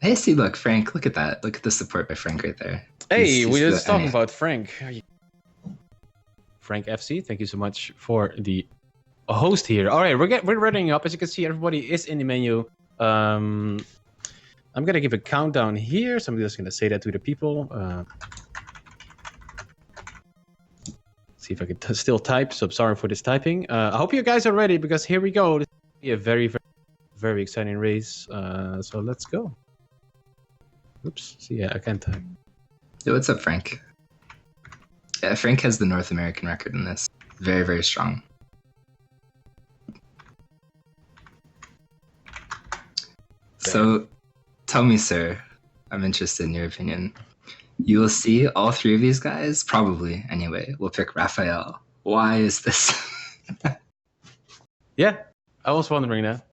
Hey, see, look, Frank, look at that. Look at the support by Frank right there. Hey, we were the just talking NA. about Frank. Frank FC, thank you so much for the host here. All right, we're wrapping up. As you can see, everybody is in the menu. I'm gonna give a countdown here. Somebody's gonna say that to the people. See if I can still type. So sorry for this typing. I hope you guys are ready because here we go. This will be a very, very, very exciting race. So let's go. Oops. See, yeah, I can't type. Yo, what's up, Frank? Yeah, Frank has the North American record in this. Very, very strong. So, tell me, sir, I'm interested in your opinion. You will see all three of these guys, probably anyway, will pick Raphael. Why is this? Yeah, I was wondering that.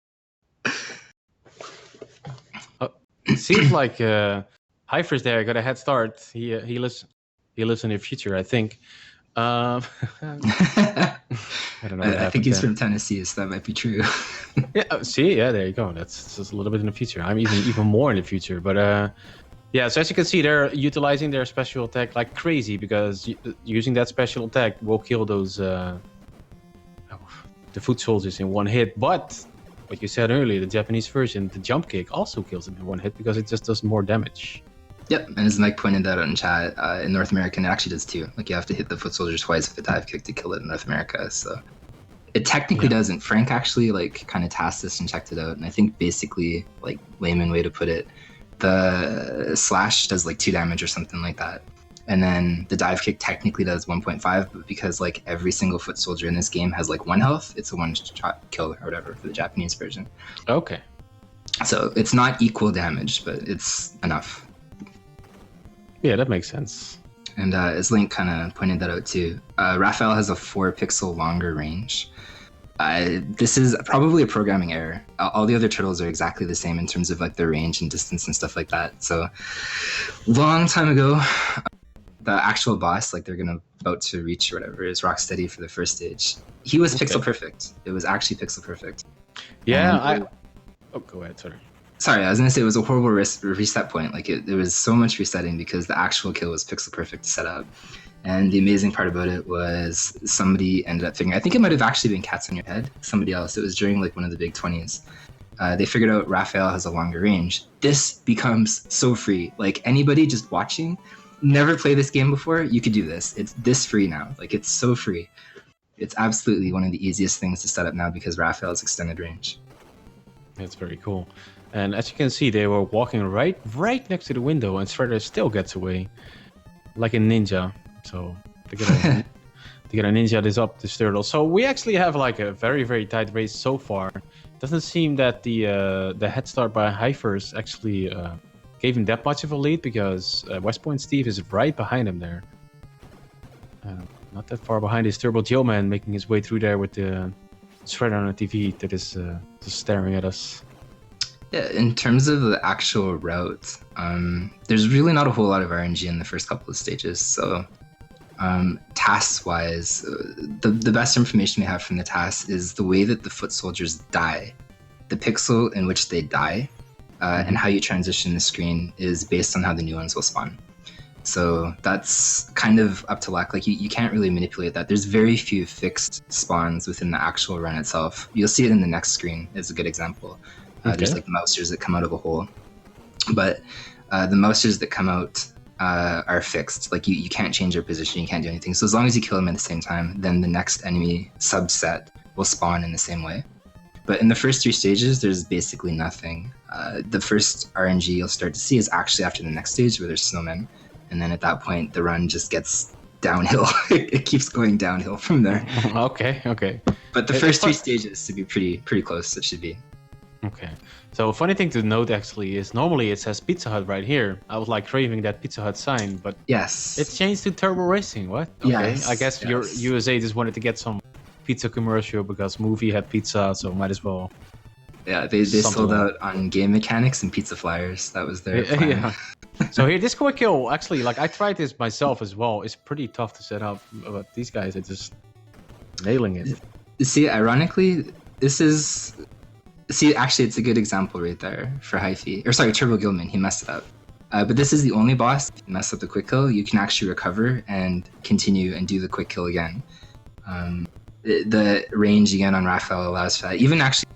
It seems like Hyphers there got a head start. He lives in the future, I think. I don't know. I think he's from Tennessee, so that might be true. Yeah. See, yeah, there you go. That's just a little bit in the future. I'm even more in the future, but yeah. So as you can see, they're utilizing their special attack like crazy because using that special attack will kill those the foot soldiers in one hit. But what you said earlier, the Japanese version, the jump kick also kills them in one hit because it just does more damage. Yep, and as Mike pointed out in chat, in North America, it actually does too. Like, you have to hit the foot soldier twice with a dive kick to kill it in North America, so... It technically doesn't. Frank actually, like, kind of tasked this and checked it out, and I think basically, like, layman way to put it, the slash does, like, 2 damage or something like that. And then the dive kick technically does 1.5, but because, like, every single foot soldier in this game has, like, 1 health, it's a one-shot kill or whatever for the Japanese version. Okay. So it's not equal damage, but it's enough. Yeah, that makes sense. And as Link kind of pointed that out too, Raphael has a 4 pixel longer range. This is probably a programming error. All the other turtles are exactly the same in terms of like their range and distance and stuff like that. So long time ago, the actual boss, like they're about to reach or whatever, is Rocksteady for the first stage. He was pixel perfect. It was actually pixel perfect. Yeah, Oh, go ahead, sorry. Sorry, I was gonna say it was a horrible reset point. Like there was so much resetting because the actual kill was pixel perfect to set up. And the amazing part about it was somebody ended up figuring, I think it might have actually been Cats on Your Head, somebody else. It was during like one of the big 20s. They figured out Raphael has a longer range. This becomes so free. Like anybody just watching, never played this game before, you could do this. It's this free now. Like it's so free. It's absolutely one of the easiest things to set up now because Raphael's extended range. That's very cool. And as you can see, they were walking right next to the window, and Shredder still gets away, like a ninja. So to get a ninja this turtle. So we actually have like a very, very tight race so far. Doesn't seem that the head start by Hyphers actually gave him that much of a lead because West Point Steve is right behind him there. Not that far behind is Turbo Joe Man making his way through there with the Shredder on the TV that is just staring at us. Yeah, in terms of the actual route, there's really not a whole lot of RNG in the first couple of stages. So tasks-wise, the best information we have from the tasks is the way that the foot soldiers die. The pixel in which they die and how you transition the screen is based on how the new ones will spawn. So that's kind of up to luck. Like you can't really manipulate that. There's very few fixed spawns within the actual run itself. You'll see it in the next screen as a good example. There's like mousers that come out of a hole, but the mousers that come out are fixed. Like you can't change their position, you can't do anything. So as long as you kill them at the same time, then the next enemy subset will spawn in the same way. But in the first 3 stages, there's basically nothing. The first RNG you'll start to see is actually after the next stage where there's snowmen. And then at that point, the run just gets downhill. It keeps going downhill from there. Okay. But the first 3 stages to be pretty close, it should be. Okay. So a funny thing to note actually is normally it says Pizza Hut right here. I was like craving that Pizza Hut sign, but yes, it's changed to Turbo Racing. What? Okay. Yes, I guess your USA just wanted to get some pizza commercial because movie had pizza, so might as well. Yeah, they sold out on game mechanics and pizza flyers. That was their plan. Yeah. So here, this quick kill, actually, like I tried this myself as well. It's pretty tough to set up, but these guys are just nailing it. See, ironically, this is See, actually, it's a good example right there for Hyphy. Or sorry, Turbo Gilman. He messed it up. But this is the only boss. If you mess up the quick kill, you can actually recover and continue and do the quick kill again. The range again on Raphael allows for that. Even actually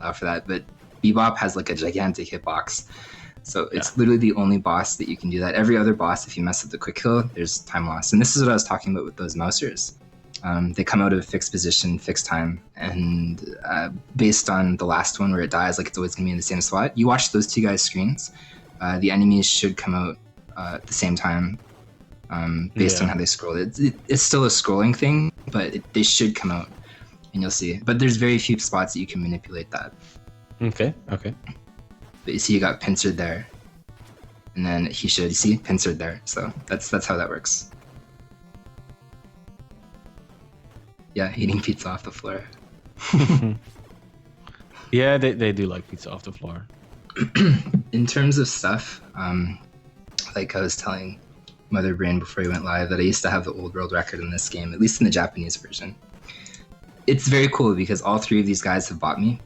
allow for that, but Bebop has like a gigantic hitbox. So it's literally the only boss that you can do that. Every other boss, if you mess up the quick kill, there's time loss. And this is what I was talking about with those mousers. They come out of a fixed position, fixed time, and based on the last one where it dies, like it's always going to be in the same spot. You watch those two guys' screens, the enemies should come out at the same time based on how they scroll. It's still a scrolling thing, but they should come out, and you'll see. But there's very few spots that you can manipulate that. Okay. But you see, you got pincered there, and then he should. You see, pincered there. So that's how that works. Yeah, eating pizza off the floor. Yeah, they do like pizza off the floor. In terms of stuff, like I was telling Mother Brain before we went live, that I used to have the old world record in this game, at least in the Japanese version. It's very cool because all three of these guys have bought me.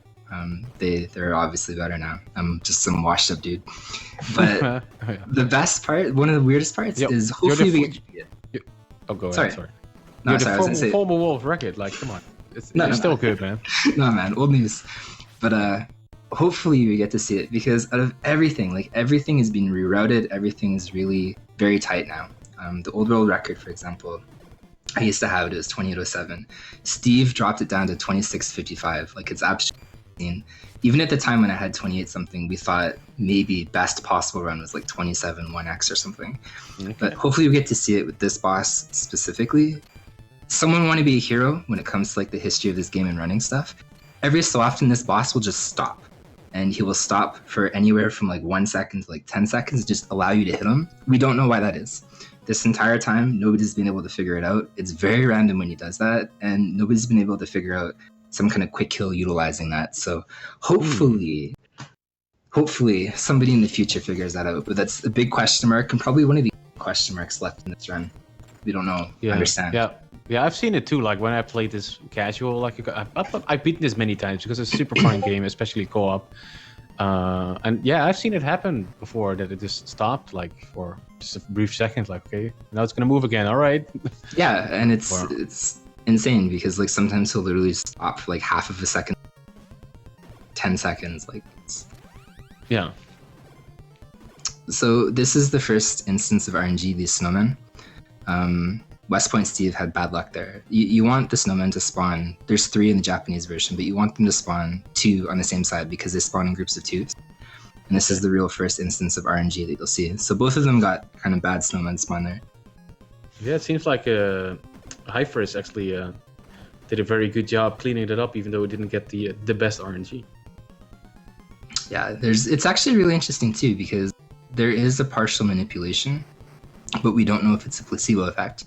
They're obviously better now. I'm just some washed up dude. But the best part, one of the weirdest parts, is hopefully we get... Oh, go ahead. Sorry. No, you're sorry, the former Wolf record. Like, come on. You're still good, man. No, man. Old news. But hopefully we get to see it because out of everything, like everything is being rerouted. Everything is really very tight now. The old world record, for example, I used to have it was 2807. Steve dropped it down to 2655. Like it's absolutely insane. Even at the time when I had 28 something, we thought maybe best possible run was like 27 1x or something. Okay. But hopefully we get to see it with this boss specifically. Someone want to be a hero when it comes to like the history of this game and running stuff. Every so often this boss will just stop, and he will stop for anywhere from like 1 second to like 10 seconds, just allow you to hit him. We don't know why that is. This entire time, nobody's been able to figure it out. It's very random when he does that, and nobody's been able to figure out some kind of quick kill utilizing that. So hopefully somebody in the future figures that out. But that's a big question mark, and probably one of the question marks left in this run. We don't know. Understand. Yeah, I've seen it too. Like when I played this casual, like I've beaten this many times because it's a super fun game, especially co-op. And yeah, I've seen it happen before that it just stopped like for just a brief second. Like, okay, now it's gonna move again. All right. Yeah, and it's insane because like sometimes he'll literally stop for like half of a second, 10 seconds. Like, yeah. So this is the first instance of RNG. These snowmen. West Point Steve had bad luck there. You want the snowmen to spawn. There's 3 in the Japanese version, but you want them to spawn 2 on the same side because they spawn in groups of 2s. And this is the real first instance of RNG that you'll see. So both of them got kind of bad snowmen spawn there. Yeah, it seems like Hyphris actually did a very good job cleaning it up, even though it didn't get the best RNG. Yeah, it's actually really interesting too because there is a partial manipulation, but we don't know if it's a placebo effect.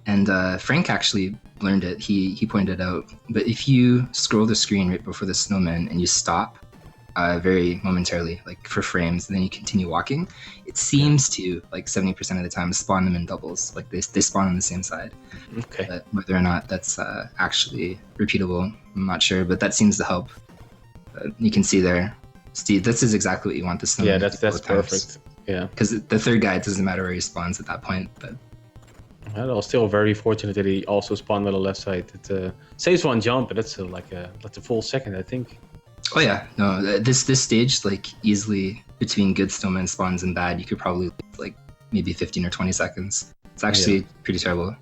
And Frank actually learned it. He pointed it out. But if you scroll the screen right before the snowman and you stop very momentarily, like for frames, and then you continue walking, it seems to, like 70% of the time, spawn them in doubles. Like they spawn on the same side. Okay. But whether or not that's actually repeatable, I'm not sure. But that seems to help. You can see there, Steve, this is exactly what you want the snowman. Yeah, that's perfect. Yeah. Because the third guy, it doesn't matter where he spawns at that point. But I was still very fortunate that he also spawned on the left side. It saves one jump, but that's a full second, I think. Oh yeah, no, this stage, like easily between good snowman spawns and bad, you could probably like maybe 15 or 20 seconds. It's actually pretty terrible.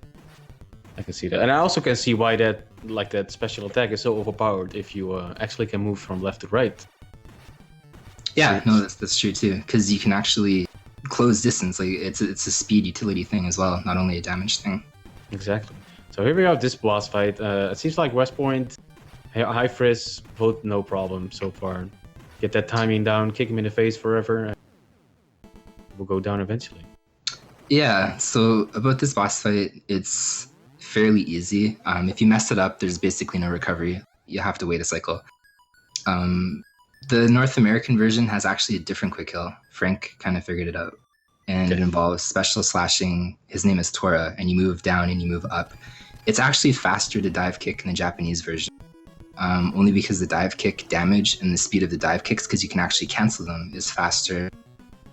I can see that, and I also can see why that special attack is so overpowered if you actually can move from left to right. Yeah, no, that's true too, because you can actually close distance. Like it's a speed utility thing as well, not only a damage thing. Exactly. So here we have this boss fight. It seems like West Point, Hyphris, both no problem so far. Get that timing down, kick him in the face forever, and we'll go down eventually. Yeah. So about this boss fight, it's fairly easy. If you mess it up, there's basically no recovery. You have to wait a cycle. The North American version has actually a different quick kill. Frank kind of figured it out. And it involves special slashing. His name is Tora, and you move down and you move up. It's actually faster to dive kick in the Japanese version. only because the dive kick damage and the speed of the dive kicks, because you can actually cancel them, is faster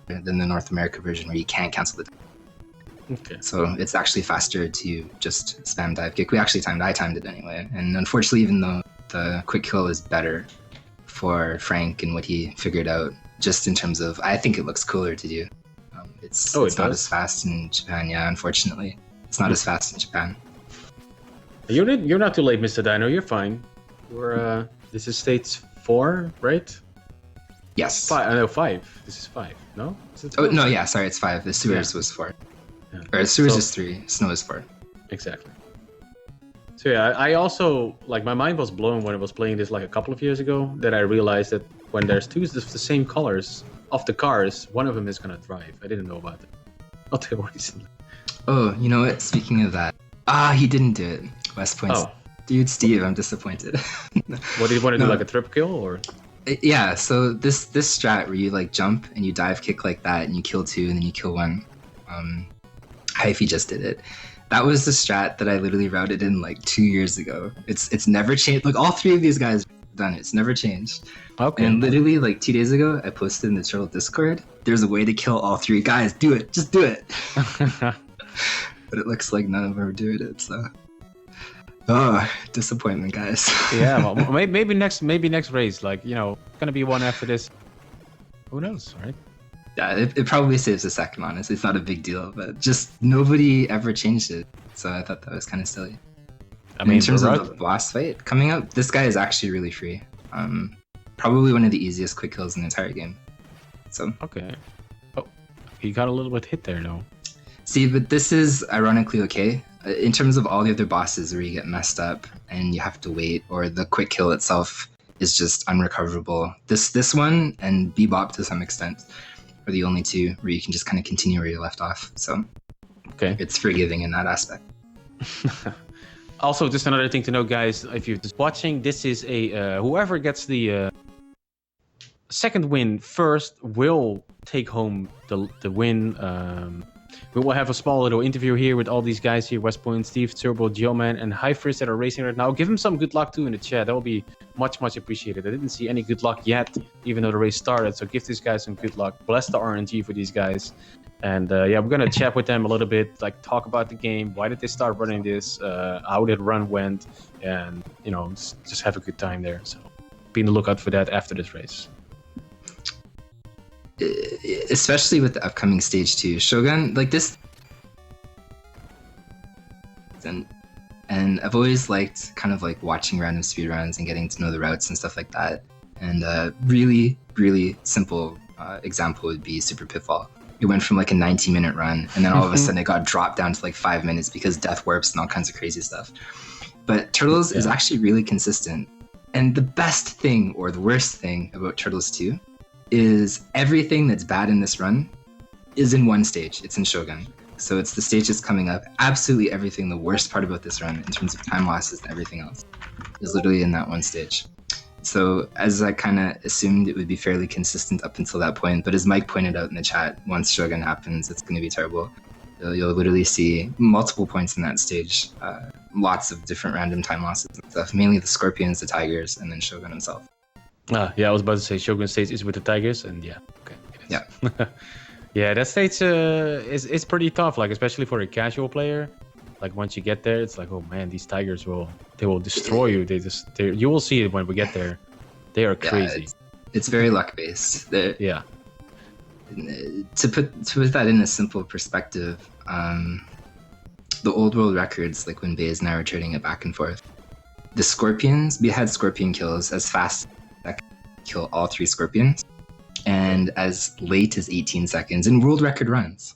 than the North America version where you can't cancel the. Okay. So it's actually faster to just spam dive kick. I timed it anyway. And unfortunately, even though the quick kill is better for Frank and what he figured out, just in terms of, I think it looks cooler to do. It's not as fast in Japan. Yeah, unfortunately, it's not as fast in Japan. You're not too late, Mr. Dino. You're fine. This is stage 4, right? Yes. 5. No, 5. This is 5. No? Oh no, yeah. Sorry, it's 5. The sewers was 4. Yeah. Or the sewers is 3. Snow is 4. Exactly. So yeah, I also, like, my mind was blown when I was playing this like a couple of years ago, that I realized that when there's two of the same colors of the cars, one of them is gonna drive. I didn't know about that until recently. Oh, you know what? Speaking of that, he didn't do it. West points. Oh. Dude, Steve, I'm disappointed. What, did you want to do, like a triple kill, or? Yeah, so this strat where you like jump and you dive kick like that and you kill 2 and then you kill 1. Hyphy just did it. That was the strat that I literally routed in like 2 years ago. It's never changed. Like all 3 of these guys have done it. It's never changed. Okay. And literally like 2 days ago, I posted in the Turtle Discord, there's a way to kill all 3 guys. Do it. Just do it. But it looks like none of them are doing it, so. Oh, disappointment, guys. Yeah, well, maybe next race, like, you know, gonna be one after this. Who knows, right? Yeah, it probably saves a second, honestly. It's not a big deal, but just nobody ever changed it. So I thought that was kind of silly. I mean, in terms of the boss fight coming up, this guy is actually really free. Probably one of the easiest quick kills in the entire game. So. Okay. Oh, he got a little bit hit there, though. See, but this is ironically okay. In terms of all the other bosses where you get messed up and you have to wait, or the quick kill itself is just unrecoverable. This one and Bebop to some extent are the only 2 where you can just kind of continue where you left off. So okay, it's forgiving in that aspect. Also, just another thing to know, guys, if you're just watching, this is a whoever gets the second win first will take home the win. We will have a small little interview here with all these guys here, West Point, Steve, Turbo, Geoman, and Hyfris that are racing right now. Give them some good luck too in the chat. That will be much, much appreciated. I didn't see any good luck yet, even though the race started. So give these guys some good luck. Bless the RNG for these guys. And yeah, we're going to chat with them a little bit, like talk about the game. Why did they start running this? How did run went? And, you know, just have a good time there. So be on the lookout for that after this race. Especially with the upcoming stage 2 Shogun, like this, and I've always liked kind of like watching random speedruns and getting to know the routes and stuff like that. And really simple example would be Super Pitfall. It went from like a 90-minute run, and then all of a sudden it got dropped down to like 5 minutes because death warps and all kinds of crazy stuff. But Turtles is actually really consistent. And the best thing or the worst thing about Turtles 2 is everything that's bad in this run is in one stage. It's in Shogun. So it's the stage that's coming up. Absolutely everything, the worst part about this run in terms of time losses and everything else, is literally in that one stage. So as I kind of assumed it would be fairly consistent up until that point, but as Mike pointed out in the chat, once Shogun happens, it's going to be terrible. You'll literally see multiple points in that stage, lots of different random time losses and stuff, mainly the Scorpions, the Tigers, and then Shogun himself. Yeah, I was about to say Shogun stage is with the Tigers, and yeah, okay. Yeah. Yeah, that stage is pretty tough, like especially for a casual player. Like once you get there, it's like, oh man, these Tigers will destroy you. You will see it when we get there. They are crazy. Yeah, it's very luck based. Yeah. To put that in a simple perspective, the old world records, like when Baze and I were trading it back and forth, the Scorpions, we had Scorpion kills as fast as kill all 3 Scorpions, and as late as 18 seconds in world record runs.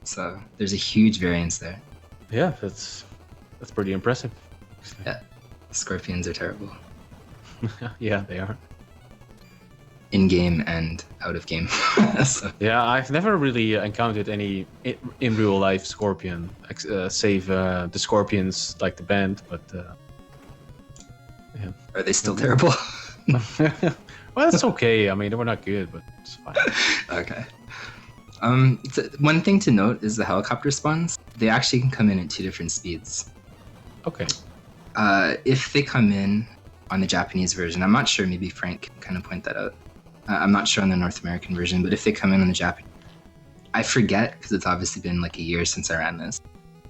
So there's a huge variance there. Yeah, that's pretty impressive. Yeah, Scorpions are terrible. Yeah, they are. In game and out of game. So. Yeah, I've never really encountered any in real life Scorpion, save the Scorpions like the band, but yeah. Are they still terrible? Well, it's okay. I mean, they were not good, but it's fine. Okay. One thing to note is the helicopter spawns. They actually can come in at 2 different speeds. Okay. If they come in on the Japanese version. I'm not sure, maybe Frank can kind of point that out. I'm not sure on the North American version, but if they come in on the Japanese, I forget because it's obviously been like a year since I ran this.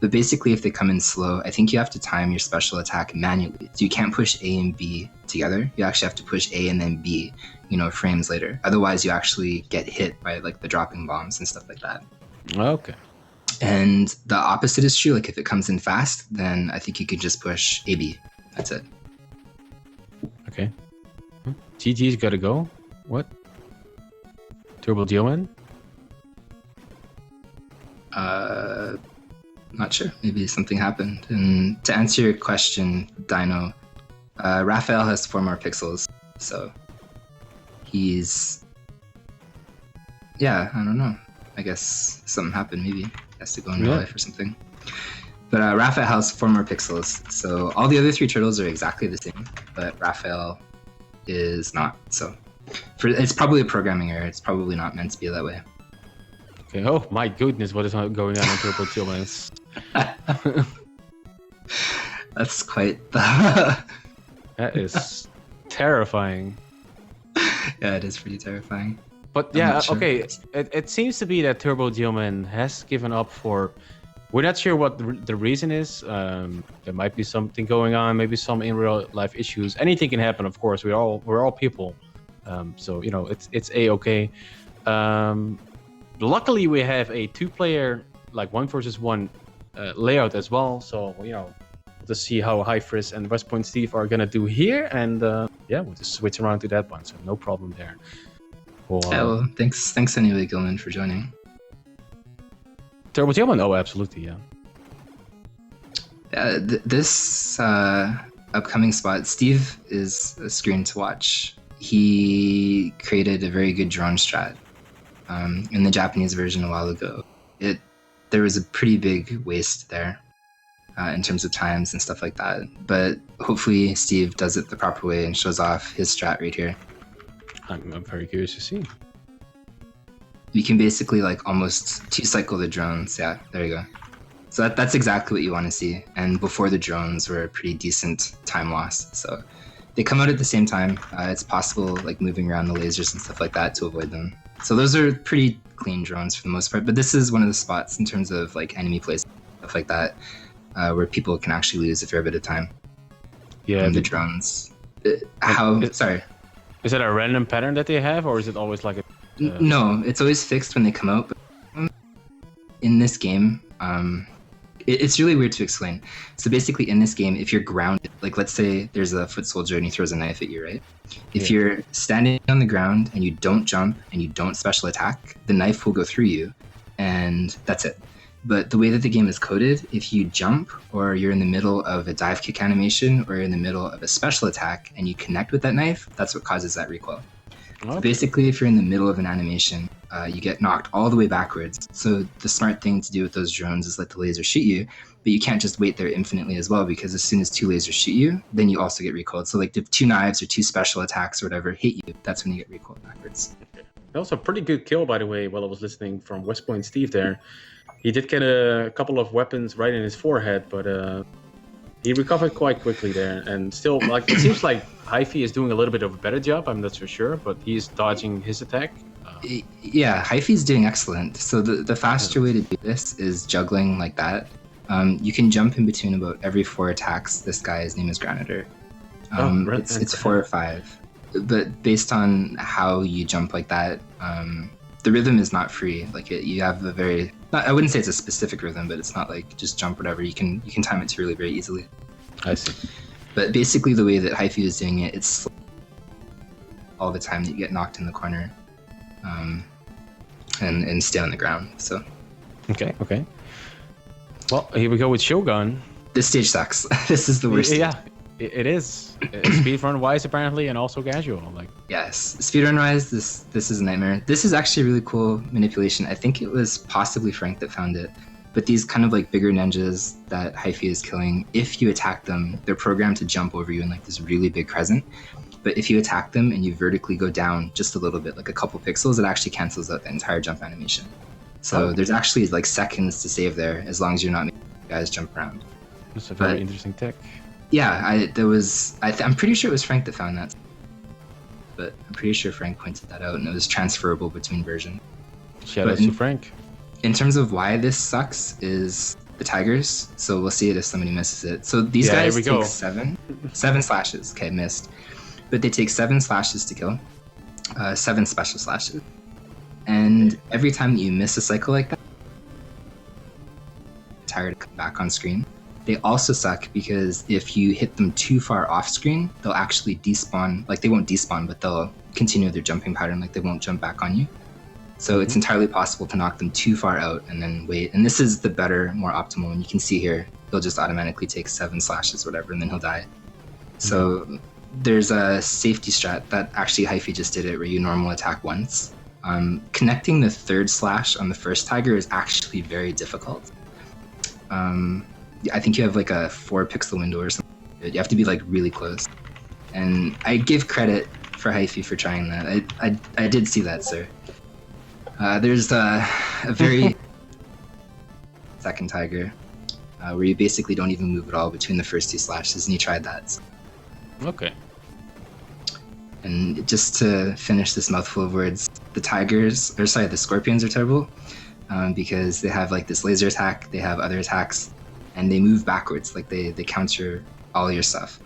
But basically, if they come in slow, I think you have to time your special attack manually. So you can't push A and B together. You actually have to push A and then B, frames later. Otherwise, you actually get hit by like the dropping bombs and stuff like that. Okay. And the opposite is true. Like if it comes in fast, then I think you can just push AB. That's it. Okay. GG's gotta go. What? Turbo Geoman? Not sure. Maybe something happened. And to answer your question, Dino, Raphael has 4 more pixels. So he's... Yeah, I don't know. I guess something happened maybe. He has to go in real life or something. But Raphael has 4 more pixels. So all the other 3 turtles are exactly the same. But Raphael is not. So it's probably a programming error. It's probably not meant to be that way. Okay. Oh my goodness, what is going on in Turbo Geoman? That's quite the... That is terrifying. Yeah, it is pretty terrifying. But yeah, sure. Okay, it seems to be that Turbo Geoman has given up for... We're not sure what the reason is. There might be something going on, maybe some in real life issues. Anything can happen, of course. We're all people. So, it's A-okay. Luckily, we have a 2-player, like 1 versus 1 layout as well. So, we'll just see how Hi-Friz and West Point Steve are going to do here. And we'll just switch around to that one. So, no problem there. Well, thanks anyway, Gilman, for joining. Turbo Geoman? Oh, absolutely, yeah. This upcoming spot, Steve is a screen to watch. He created a very good drone strat in the Japanese version a while ago. There was a pretty big waste there in terms of times and stuff like that. But hopefully Steve does it the proper way and shows off his strat right here. I'm very curious to see. You can basically like almost 2-cycle the drones. Yeah, there you go. So that's exactly what you want to see. And before the drones were a pretty decent time loss. So they come out at the same time. It's possible like moving around the lasers and stuff like that to avoid them. So those are pretty clean drones for the most part. But this is one of the spots in terms of like enemy placement, stuff like that, where people can actually lose a fair bit of time. Yeah. The drones. Sorry. Is it a random pattern that they have, or is it always like a... No, it's always fixed when they come out. But in this game, it's really weird to explain. So basically in this game, if you're grounded, like let's say there's a foot soldier and he throws a knife at you, right? If you're standing on the ground and you don't jump and you don't special attack, the knife will go through you and that's it. But the way that the game is coded, if you jump or you're in the middle of a dive kick animation or you're in the middle of a special attack and you connect with that knife, that's what causes that recoil. Okay. So basically, if you're in the middle of an animation, you get knocked all the way backwards. So the smart thing to do with those drones is let the laser shoot you, but you can't just wait there infinitely as well, because as soon as 2 lasers shoot you, then you also get recoiled. So like if 2 knives or 2 special attacks or whatever hit you, that's when you get recoiled backwards. That was a pretty good kill, by the way, while I was listening from West Point Steve there. He did get a couple of weapons right in his forehead, but he recovered quite quickly there. And still, like it seems like Hi-Fi is doing a little bit of a better job. I'm not so sure, but he's dodging his attack. Yeah, Hi-Fi's doing excellent. So the faster way to do this is juggling like that. You can jump in between about every 4 attacks. This guy, his name is Granitor. It's 4 or 5. But based on how you jump like that, the rhythm is not free. Like you have a very... I wouldn't say it's a specific rhythm, but it's not like just jump whatever. You can time it really very easily. I see. But basically the way that Hi-Fi is doing it, it's all the time that you get knocked in the corner and stay on the ground. So Okay. Well, here we go with Shogun. This stage sucks. This is the worst stage. Yeah, it is. Speedrun wise apparently, and also casual. Like yes, speedrun wise, this is a nightmare. This is actually a really cool manipulation. I think it was possibly Frank that found it. But these kind of like bigger ninjas that Hi-Fi is killing, if you attack them, they're programmed to jump over you in like this really big crescent. But if you attack them and you vertically go down just a little bit, like a couple pixels, it actually cancels out the entire jump animation. So there's actually like seconds to save there, as long as you're not making guys jump around. That's a very interesting tech. Yeah, I'm pretty sure it was Frank that found that, but I'm pretty sure Frank pointed that out, and it was transferable between versions. Shout out to Frank. In terms of why this sucks is the tigers. So we'll see it if somebody misses it. So these guys take seven slashes. Okay, missed. But they take 7 slashes to kill. 7 special slashes. And every time that you miss a cycle like that, tiger to come back on screen. They also suck because if you hit them too far off screen, they'll actually despawn. Like, they won't despawn, but they'll continue their jumping pattern. Like, they won't jump back on you. So it's entirely possible to knock them too far out and then wait. And this is the better, more optimal one. You can see here, he'll just automatically take 7 slashes, whatever, and then he'll die. So there's a safety strat that actually Hyphy just did it, where you normal attack once. Connecting the 3rd slash on the first tiger is actually very difficult. I think you have like a 4 pixel window or something. You have to be like really close. And I give credit for Hyphy for trying that. I did see that, sir. There's a very second tiger where you basically don't even move at all between the first 2 slashes, and he tried that. So. Okay. And just to finish this mouthful of words, the scorpions are terrible because they have like this laser attack, they have other attacks, and they move backwards, like they counter all your stuff.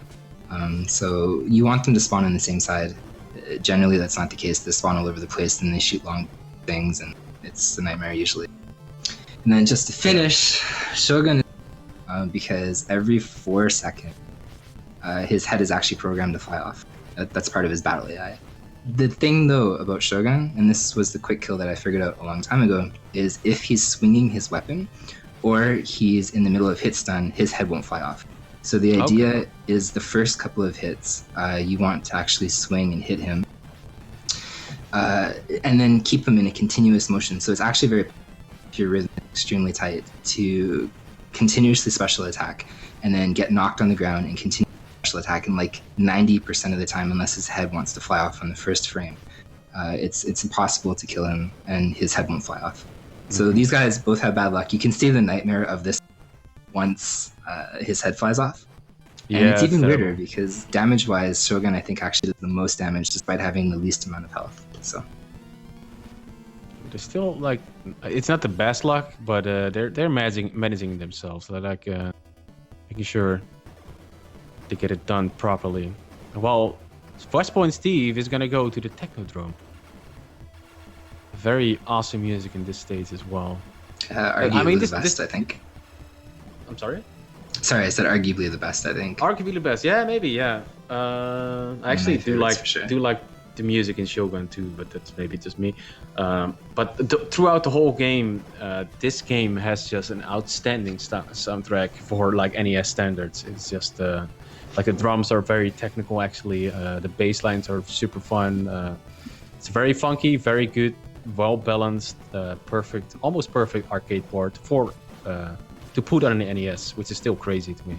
So you want them to spawn on the same side. Generally, that's not the case. They spawn all over the place, and they shoot long things, and it's a nightmare usually. And then just to finish, Shogun, because every 4 seconds, his head is actually programmed to fly off. That's part of his battle AI. The thing though about Shogun, and this was the quick kill that I figured out a long time ago, is if he's swinging his weapon or he's in the middle of hit stun, his head won't fly off. So the idea is the first couple of hits, you want to actually swing and hit him, and then keep him in a continuous motion. So it's actually very, if your rhythm extremely tight, to continuously special attack and then get knocked on the ground and continue special attack. And like 90% of the time, unless his head wants to fly off on the first frame, it's impossible to kill him and his head won't fly off. So these guys both have bad luck. You can see the nightmare of this once his head flies off. And it's even weirder because damage-wise, Shogun I think actually does the most damage despite having the least amount of health. So they're still like, it's not the best luck, but they're managing themselves. They're like making sure they get it done properly. Well, West Point Steve is gonna go to the Technodrome. Very awesome music in this stage as well. Arguably the best, I think. I'm sorry? Sorry, I said arguably the best, I think. Arguably the best, yeah, maybe, yeah. I actually do like the music in Shogun too, but that's maybe just me. But throughout the whole game, this game has just an outstanding soundtrack for like NES standards. It's just like the drums are very technical actually. The bass lines are super fun. It's very funky, very good, well balanced, perfect, almost perfect arcade port for to put on an NES, which is still crazy to me.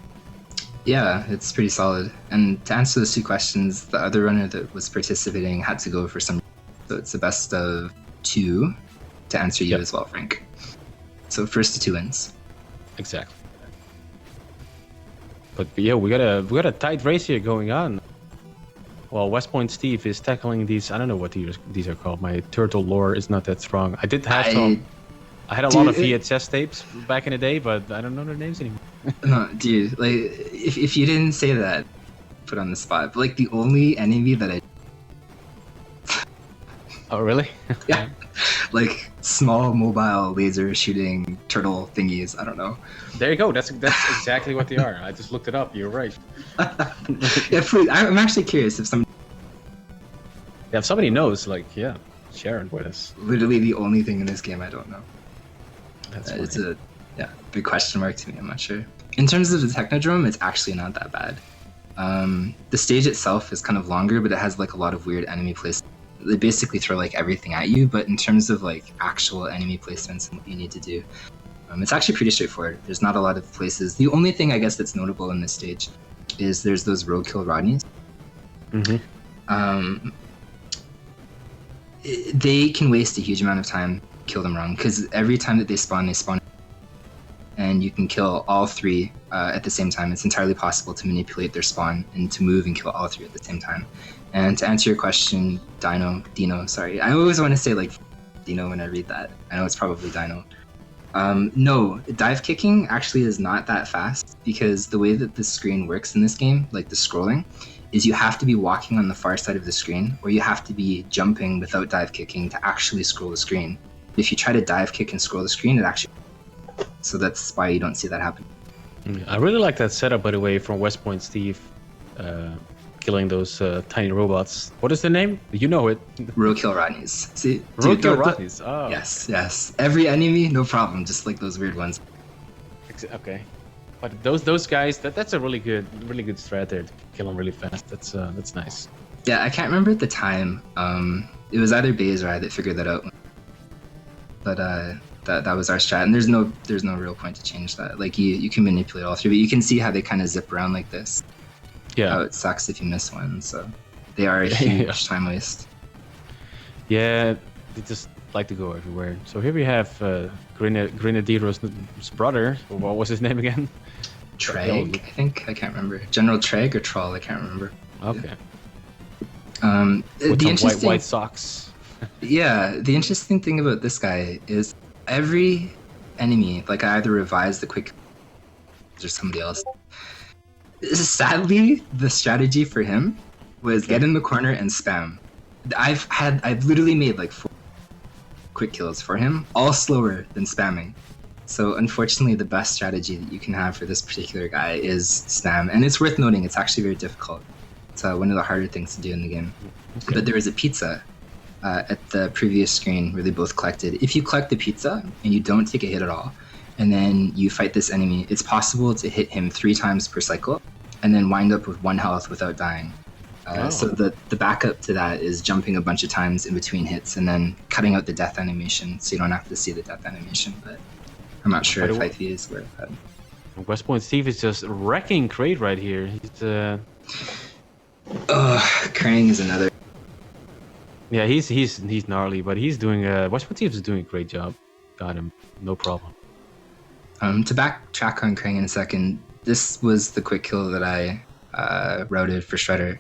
Yeah, it's pretty solid. And to answer those 2 questions, the other runner that was participating had to go for some, so it's the best of 2 to answer you as well, Frank. So first to 2 wins. Exactly. But yeah, we got a tight race here going on. Well, West Point Steve is tackling these. I don't know what these are called. My turtle lore is not that strong. I did have some. I had a lot of VHS tapes back in the day, but I don't know their names anymore. No, dude, like if you didn't say that, put on the spot. But like the only enemy that I. Oh really? Yeah, like small mobile laser shooting turtle thingies. I don't know. There you go. That's exactly what they are. I just looked it up. You're right. Yeah, please. I'm actually curious if somebody. Yeah, if somebody knows, like, yeah, share it with us. Literally the only thing in this game I don't know. That's it's a big question mark to me. I'm not sure. In terms of the Technodrome, it's actually not that bad. The stage itself is kind of longer, but it has like a lot of weird enemy placements. They basically throw like everything at you, but in terms of like actual enemy placements and what you need to do, it's actually pretty straightforward. There's not a lot of places. The only thing I guess that's notable in this stage is there's those roadkill Rodneys. They can waste a huge amount of time, kill them wrong, because every time that they spawn, and and you can kill all three at the same time. It's entirely possible to manipulate their spawn and to move and kill all three at the same time. And to answer your question, Dino, sorry. I always want to say like Dino when I read that. I know it's probably Dino. No, dive kicking actually is not that fast, because the way that the screen works in this game, like the scrolling, is you have to be walking on the far side of the screen, or you have to be jumping without dive kicking to actually scroll the screen. If you try to dive kick and scroll the screen, it actually... So that's why you don't see that happen. I really like that setup, by the way, from West Point Steve, killing those tiny robots. What is the name? You know it. Roadkill Rodneys. See, Roadkill Rodneys. Oh. Yes. Every enemy, no problem. Just like those weird ones. Okay, but those guys, that's a really good strat there to kill them really fast. That's nice. Yeah, I can't remember at the time. It was either Baze or I that figured that out. But that was our strat, and there's no real point to change that. Like you can manipulate all three, but you can see how they kind of zip around like this. Yeah. It sucks if you miss one, so they are a huge time waste. Yeah, they just like to go everywhere. So here we have Grenadier's brother. What was his name again? Treg, I think. I can't remember. General Treg or Troll, I can't remember. Okay. With the some white socks. Yeah, the interesting thing about this guy is every enemy, like I either revise the quick or somebody else. Sadly, the strategy for him was get in the corner and spam. I've literally made like 4 quick kills for him, all slower than spamming. So unfortunately, the best strategy that you can have for this particular guy is spam, and it's worth noting it's actually very difficult. It's one of the harder things to do in the game. Okay. But there is a pizza at the previous screen where they both collected. If you collect the pizza and you don't take a hit at all, and then you fight this enemy, it's possible to hit him 3 times per cycle and then wind up with 1 health without dying. So the backup to that is jumping a bunch of times in between hits and then cutting out the death animation so you don't have to see the death animation. But I'm not sure if IP is where that. West Point Steve is just wrecking Crate right here. He's Krang is another. Yeah, he's gnarly, but he's doing West Point Steve is doing a great job. Got him, no problem. To backtrack on Krang in a second, this was the quick kill that I routed for Shredder.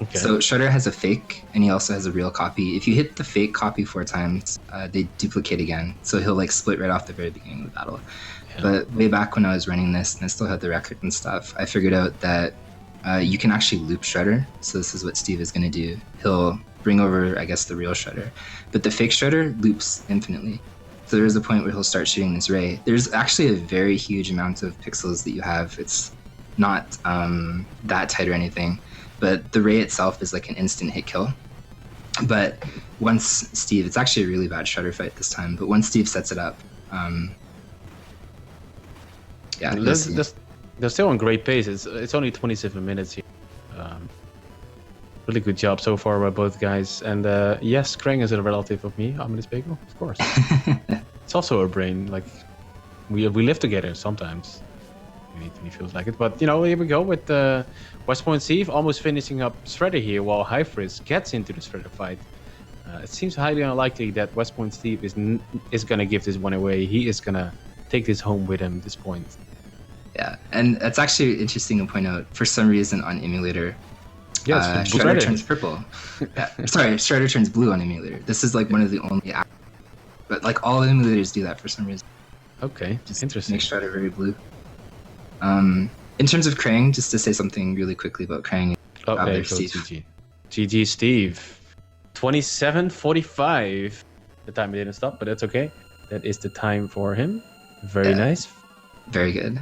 Okay. So Shredder has a fake, and he also has a real copy. If you hit the fake copy 4 times, they duplicate again. So he'll like split right off the very beginning of the battle. Yeah. But way back when I was running this, and I still had the record and stuff, I figured out that you can actually loop Shredder. So this is what Steve is going to do. He'll bring over, I guess, the real Shredder. But the fake Shredder loops infinitely. So there's a point where he'll start shooting this ray. There's actually a very huge amount of pixels that you have. It's not that tight or anything, but the ray itself is like an instant hit kill. But once Steve, it's actually a really bad Shredder fight this time, but once Steve sets it up, yeah. They're still on great pace. It's only 27 minutes here. Really good job so far by both guys. And yes, Krang is a relative of me, Amelis Bagel, of course. It's also a brain. Like we live together sometimes. When he feels like it. But you know, here we go with West Point Steve almost finishing up Shredder here, while High Frizz gets into the Shredder fight. It seems highly unlikely that West Point Steve is gonna give this one away. He is gonna take this home with him at this point. Yeah, and it's actually interesting to point out. For some reason, on emulator, Shredder turns purple. Sorry, Shredder turns blue on emulator. This is like one of the only, but like all emulators do that for some reason. Okay, just interesting. Make Shredder very blue. In terms of Krang, just to say something really quickly about Krang. Okay, GG Steve. 27:45. The time didn't stop, but that's okay. That is the time for him. Very nice. Very good.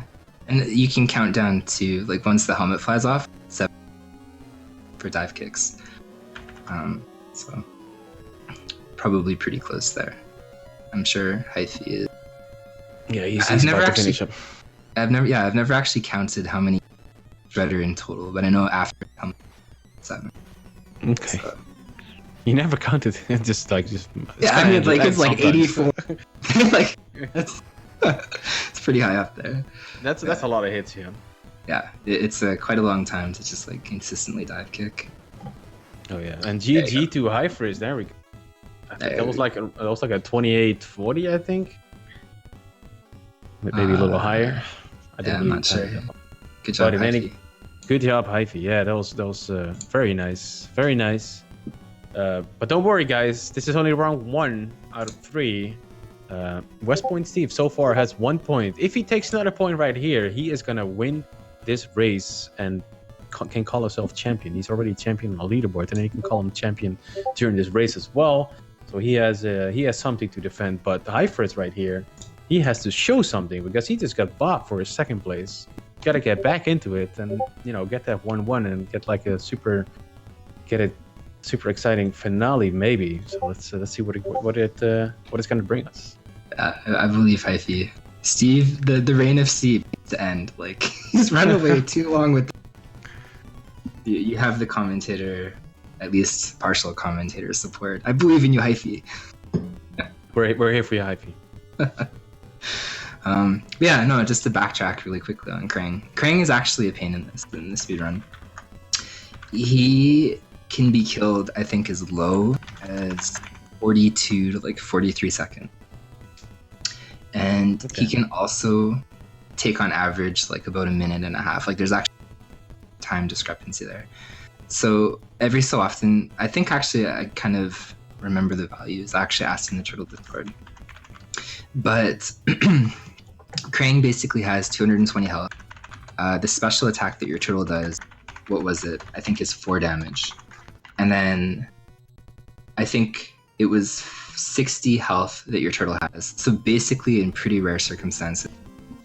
And you can count down to, like, once the helmet flies off, 7 for dive kicks. So probably pretty close there. I'm sure Hyphy is. Yeah, he's about to finish up. I've never actually counted how many Shredder in total, but I know after 7. Okay. So. You never counted. just. Yeah, I mean, like it's like 84. Like that's it's pretty high up there. That's a lot of hits, yeah. Yeah, it's quite a long time to just like consistently dive kick. Oh yeah, and GG to High Frizz. There we go. I think that was like a 28-40, I think. Maybe a little higher. I Yeah, didn't I'm really not sure. type it. Good job, But in any, Hyphy. good job, Hyphy. Yeah, that was very nice, very nice. But don't worry, guys. This is only round 1 out of 3. West Point Steve so far has 1 point. If he takes another point right here, he is gonna win this race and can call himself champion. He's already champion on the leaderboard, and then he can call him champion during this race as well. So he has something to defend. But the Hyfritz right here, he has to show something because he just got bopped for his 2nd place. Got to get back into it and get that 1-1 and get like a super exciting finale maybe. So let's see what it's gonna bring us. I believe Hyphy. Steve, the reign of Steve needs to end. Like he's run away too long with. You have the commentator, at least partial commentator support. I believe in you, Hyphy. We're here for you, Hyphy. Yeah, no, just to backtrack really quickly on Krang. Krang is actually a pain in the speedrun. He can be killed, I think, as low as 42 to like 43 seconds. And he can also take on average like about a minute and a half. Like there's actually time discrepancy there. So every so often, I think actually I kind of remember the values. I actually asked in the Turtle Discord. But Krang basically has 220 health. The special attack that your turtle does, what was it? I think is 4 damage. And then I think it was 60 health that your turtle has. So basically in pretty rare circumstances,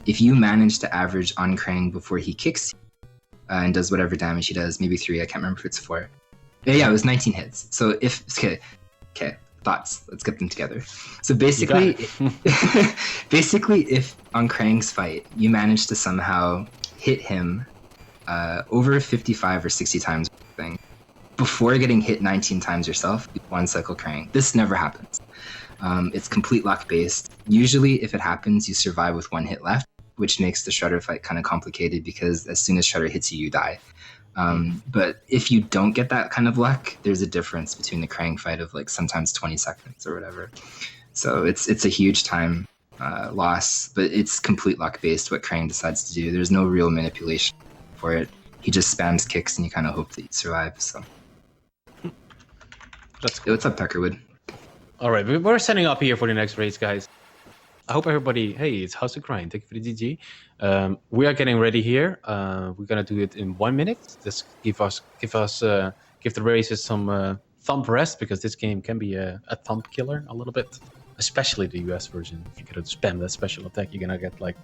if you manage to average on Krang before he kicks you, and does whatever damage he does, maybe 3, I can't remember if it's 4. Yeah, it was 19 hits. So if, okay, thoughts, let's get them together. So basically, basically if on Krang's fight, you manage to somehow hit him over 55 or 60 times before getting hit 19 times yourself, you 1 cycle Krang. This never happens. It's complete luck based. Usually if it happens, you survive with 1 hit left, which makes the Shredder fight kind of complicated because as soon as Shredder hits you, you die. But if you don't get that kind of luck, there's a difference between the Krang fight of like sometimes 20 seconds or whatever. So it's a huge time loss, but it's complete luck based what Krang decides to do. There's no real manipulation for it. He just spams kicks and you kind of hope that you survive. So that's cool. What's up, Peckerwood? All right, we're setting up here for the next race, guys. I hope everybody. Hey, it's House of Grind. Thank you for the GG. We are getting ready here. We're gonna do it in 1 minute. Just give the races some thumb rest because this game can be a thumb killer a little bit, especially the US version. If you gotta spam that special attack, you're gonna get like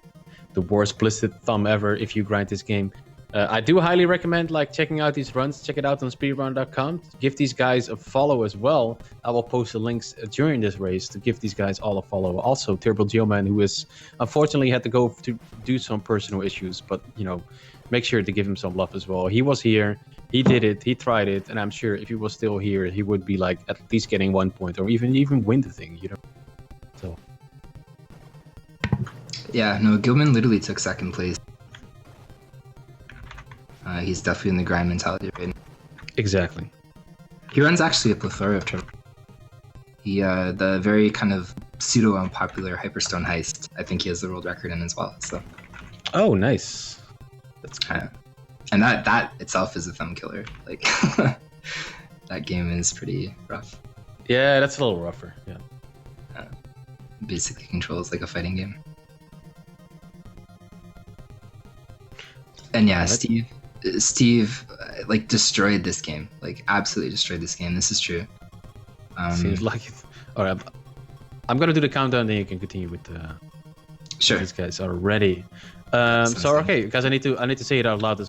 the worst blistered thumb ever if you grind this game. I do highly recommend like checking out these runs. Check it out on speedrun.com. Give these guys a follow as well. I will post the links during this race to give these guys all a follow. Also, Turbo Geoman, who is unfortunately had to go to do some personal issues, but make sure to give him some love as well. He was here, he did it, he tried it, and I'm sure if he was still here, he would be like at least getting 1 point or even win the thing. So yeah, no, Gilman literally took 2nd place. He's definitely in the grind mentality right now. Exactly. He runs actually a plethora of turtles. He the very kind of pseudo unpopular Hyperstone Heist, I think he has the world record in as well. So oh, nice. That's kind of, and that itself is a thumb killer. Like that game is pretty rough. Yeah, that's a little rougher. Yeah. Basically controls like a fighting game. And yeah, Steve like destroyed this game, like absolutely destroyed this game. This is true. Seems like it. All right, I'm gonna do the countdown, then you can continue with the. Sure. These guys are ready. So okay, guys, I need to say it out loud.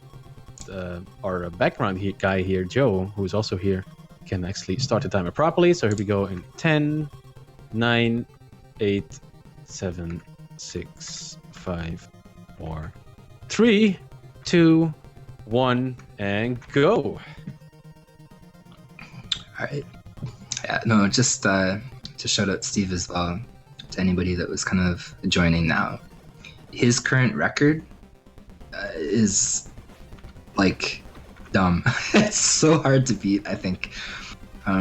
Our background guy here, Joe, who is also here, can actually start the timer properly. So here we go in 10, 9, 8, 7, 6, 5, 4, 3, 2, 1, and go. All right. Yeah, no, just to shout out Steve as well, to anybody that was kind of joining now. His current record is like dumb. It's so hard to beat, I think.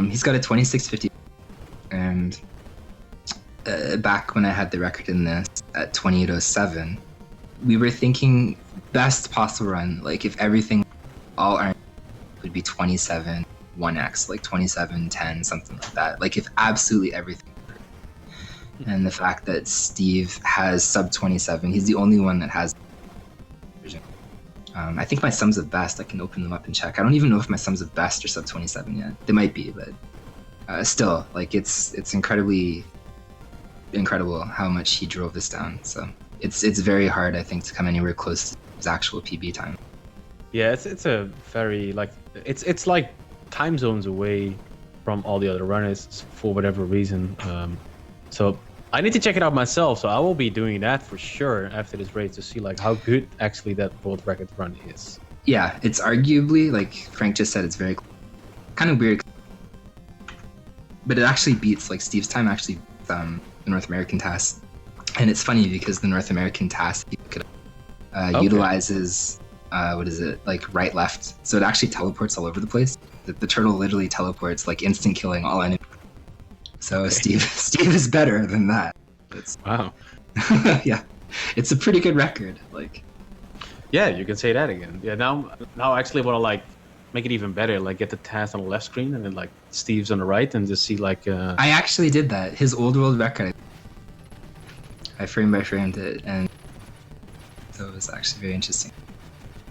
He's got a 2650, and back when I had the record in this at 2807, we were thinking best possible run. Like if everything, all our would be 27 1x, like 27 10, something like that. Like if absolutely everything. And the fact that Steve has sub 27, he's the only one that has. I think my sums of best, I can open them up and check. I don't even know if my sums of best are sub 27 yet. They might be, but still, like it's incredibly incredible how much he drove this down. So it's very hard, I think, to come anywhere close to his actual PB time. Yeah, it's a very like it's like time zones away from all the other runners for whatever reason. So I need to check it out myself. So I will be doing that for sure after this race to see like how good actually that world record run is. Yeah, it's arguably, like Frank just said, it's very kind of weird, but it actually beats like Steve's time actually the North American task. And it's funny because the North American task utilizes what is it, like right left, so it actually teleports all over the place. The turtle literally teleports, like instant killing all enemies. So okay. Steve is better than that. Wow. Yeah, it's a pretty good record. Like, yeah, you can say that again. Yeah, now I actually want to like make it even better. Like get the task on the left screen and then like Steve's on the right, and just see like. I actually did that. His old world record. I frame by framed it, and so it was actually very interesting.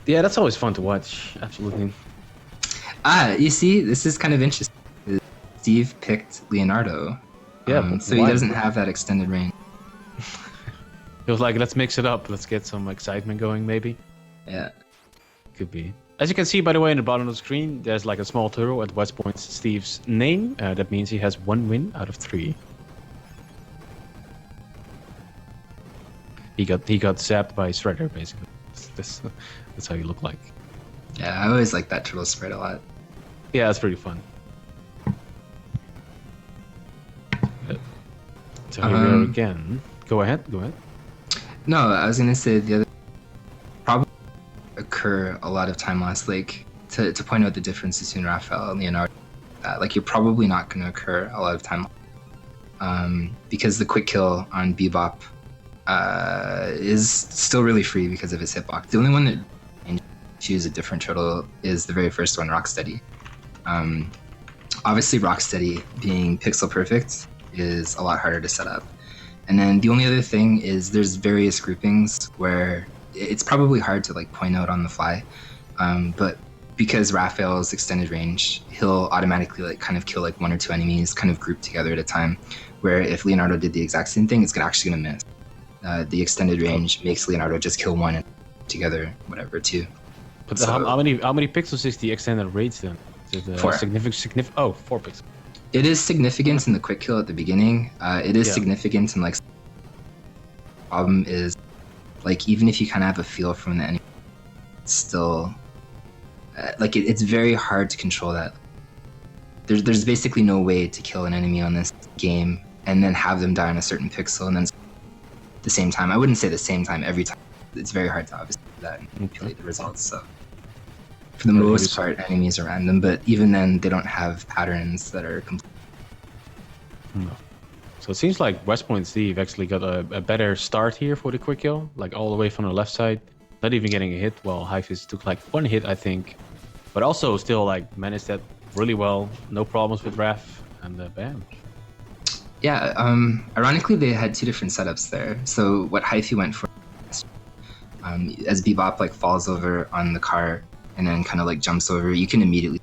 Yeah, that's always fun to watch. Absolutely. You see, this is kind of interesting. Steve picked Leonardo. Yeah, so he doesn't have that extended range. He was like, let's mix it up. Let's get some excitement going, maybe. Yeah. Could be. As you can see, by the way, in the bottom of the screen, there's like a small turtle at West Point Steve's name. That means he has 1 win out of 3. He got zapped by Shredder, basically. That's how you look like. Yeah, I always like that turtle spread a lot. Yeah, it's pretty fun. So here we are again. Go ahead. No, I was gonna say the other probably occur a lot of time loss. Like to point out the difference between Raphael and Leonardo. Like you're probably not gonna occur a lot of time, because the quick kill on Bebop is still really free because of his hitbox. The only one that choose a different turtle is the very first one, Rocksteady. Obviously, Rocksteady being pixel perfect is a lot harder to set up. And then the only other thing is there's various groupings where it's probably hard to like point out on the fly, but because Raphael's extended range, he'll automatically like kind of kill like 1 or 2 enemies kind of grouped together at a time, where if Leonardo did the exact same thing, it's actually gonna miss. The extended range makes Leonardo just kill 1 and together, whatever, 2. But so, how many pixels is the extended range then? Is it 4. Significant? Oh, 4 pixels. It is significant in the quick kill at the beginning. It is significant in like. Problem is, like even if you kind of have a feel from the enemy, it's still like it's very hard to control that. There's basically no way to kill an enemy on this game and then have them die on a certain pixel and then the same time. I wouldn't say the same time every time. It's very hard to obviously do that and manipulate the results. So for the most part, enemies are random, but even then, they don't have patterns that are complete. No. So it seems like West Point Steve actually got a better start here for the quick kill, like all the way from the left side, not even getting a hit, while Highfist took like 1 hit, I think, but also still like managed that really well, no problems with Raph, and bam. Yeah, ironically, they had 2 different setups there. So what Hyphy went for, as Bebop like falls over on the car and then kind of like jumps over, you can immediately.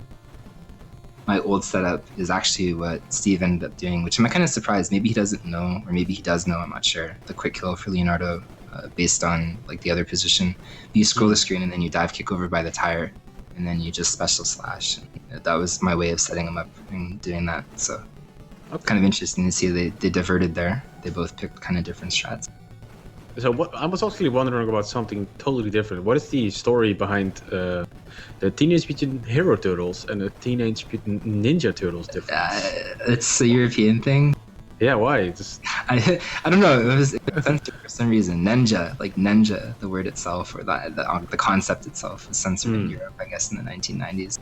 My old setup is actually what Steve ended up doing, which I'm kind of surprised. Maybe he doesn't know, or maybe he does know, I'm not sure. The quick kill for Leonardo, based on like the other position. You scroll the screen and then you dive kick over by the tire, and then you just special slash. That was my way of setting him up and doing that. So it's kind of interesting to see they diverted there. They both picked kind of different strats. So I was actually wondering about something totally different. What is the story behind the Teenage Mutant Hero Turtles and the Teenage Mutant Ninja Turtles difference? It's a European thing. Yeah, why? I don't know. It was censored for some reason. Ninja, like ninja, the word itself or the concept itself was censored in Europe, I guess, in the 1990s.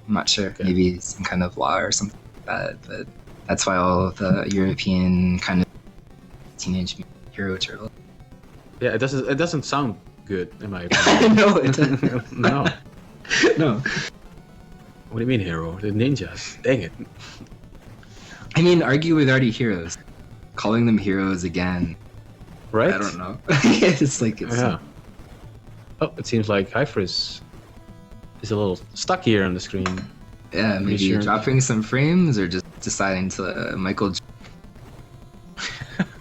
I'm not sure. Okay. Maybe some kind of law or something like that. But that's why all of the European kind of Teenage Mutant Hero Turtle. Yeah, it doesn't sound good in my opinion. No, it doesn't. No. No. What do you mean hero? The ninjas. Dang it. I mean, argue with already heroes. Calling them heroes again. Right? I don't know. It's like it's. Yeah. Oh, it seems like Hyper is a little stuck here on the screen. Yeah, maybe sure. dropping some frames or just deciding to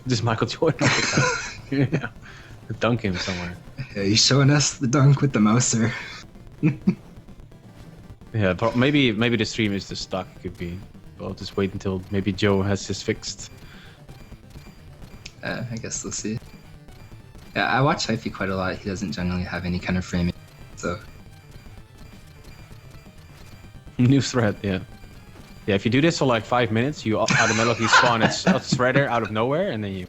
Just Michael Jordan. Yeah. Dunk him somewhere. Yeah, he's showing us the dunk with the mouser. Yeah, maybe the stream is just stuck. It could be. I'll just wait until maybe Joe has this fixed. I guess we'll see. Yeah, I watch Hyphy quite a lot. He doesn't generally have any kind of framing, so. New thread, yeah. Yeah, if you do this for like 5 minutes, you automatically spawn a threader out of nowhere, and then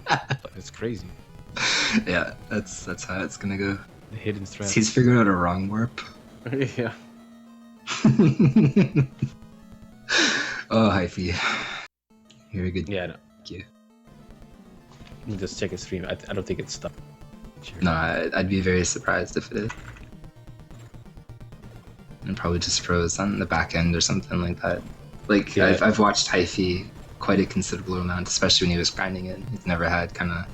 it's crazy. Yeah, that's how it's gonna go. The hidden thread. He's figured out a wrong warp. Yeah. Oh, Hyphy. You're a good. Yeah, no. Thank you. Let me just check his stream. I don't think it's stuck. Sure. No, I'd be very surprised if it is. And probably just froze on the back end or something like that. Like, Yeah. I've watched Hyphy quite a considerable amount, especially when he was grinding it. He's never had kind of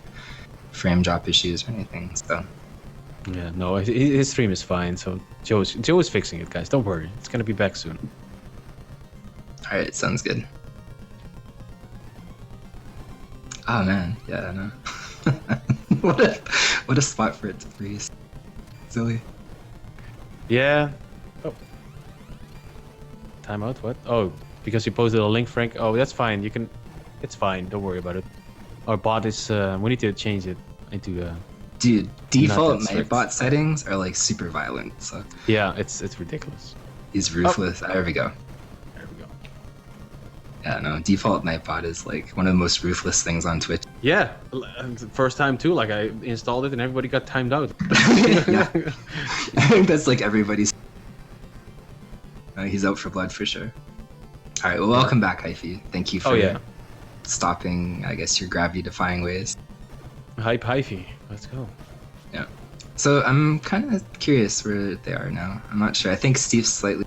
frame drop issues or anything, so. Yeah, no, his stream is fine. So Joe is fixing it, guys. Don't worry, it's gonna be back soon. All right, sounds good. Oh man, yeah, I know. what a spot for it to freeze. Silly. Yeah. Oh. Timeout. What? Oh, because you posted a link, Frank. Oh, that's fine. You can. It's fine. Don't worry about it. Our bot is. We need to change it into. Dude, default Not that Nightbot settings are like super violent. So Yeah, it's ridiculous. he's ruthless. There we go. There we go. Yeah, no, default Nightbot is like one of the most ruthless things on Twitch. Yeah, first time too. Like I installed it and everybody got timed out. Yeah. I think that's like everybody's. He's out for blood for sure. All right, well, welcome back, Hyphy. Thank you for stopping, I guess, your gravity-defying ways. Hype Hyphy. Let's go. Yeah. So I'm kind of curious where they are now. I'm not sure. I think Steve's slightly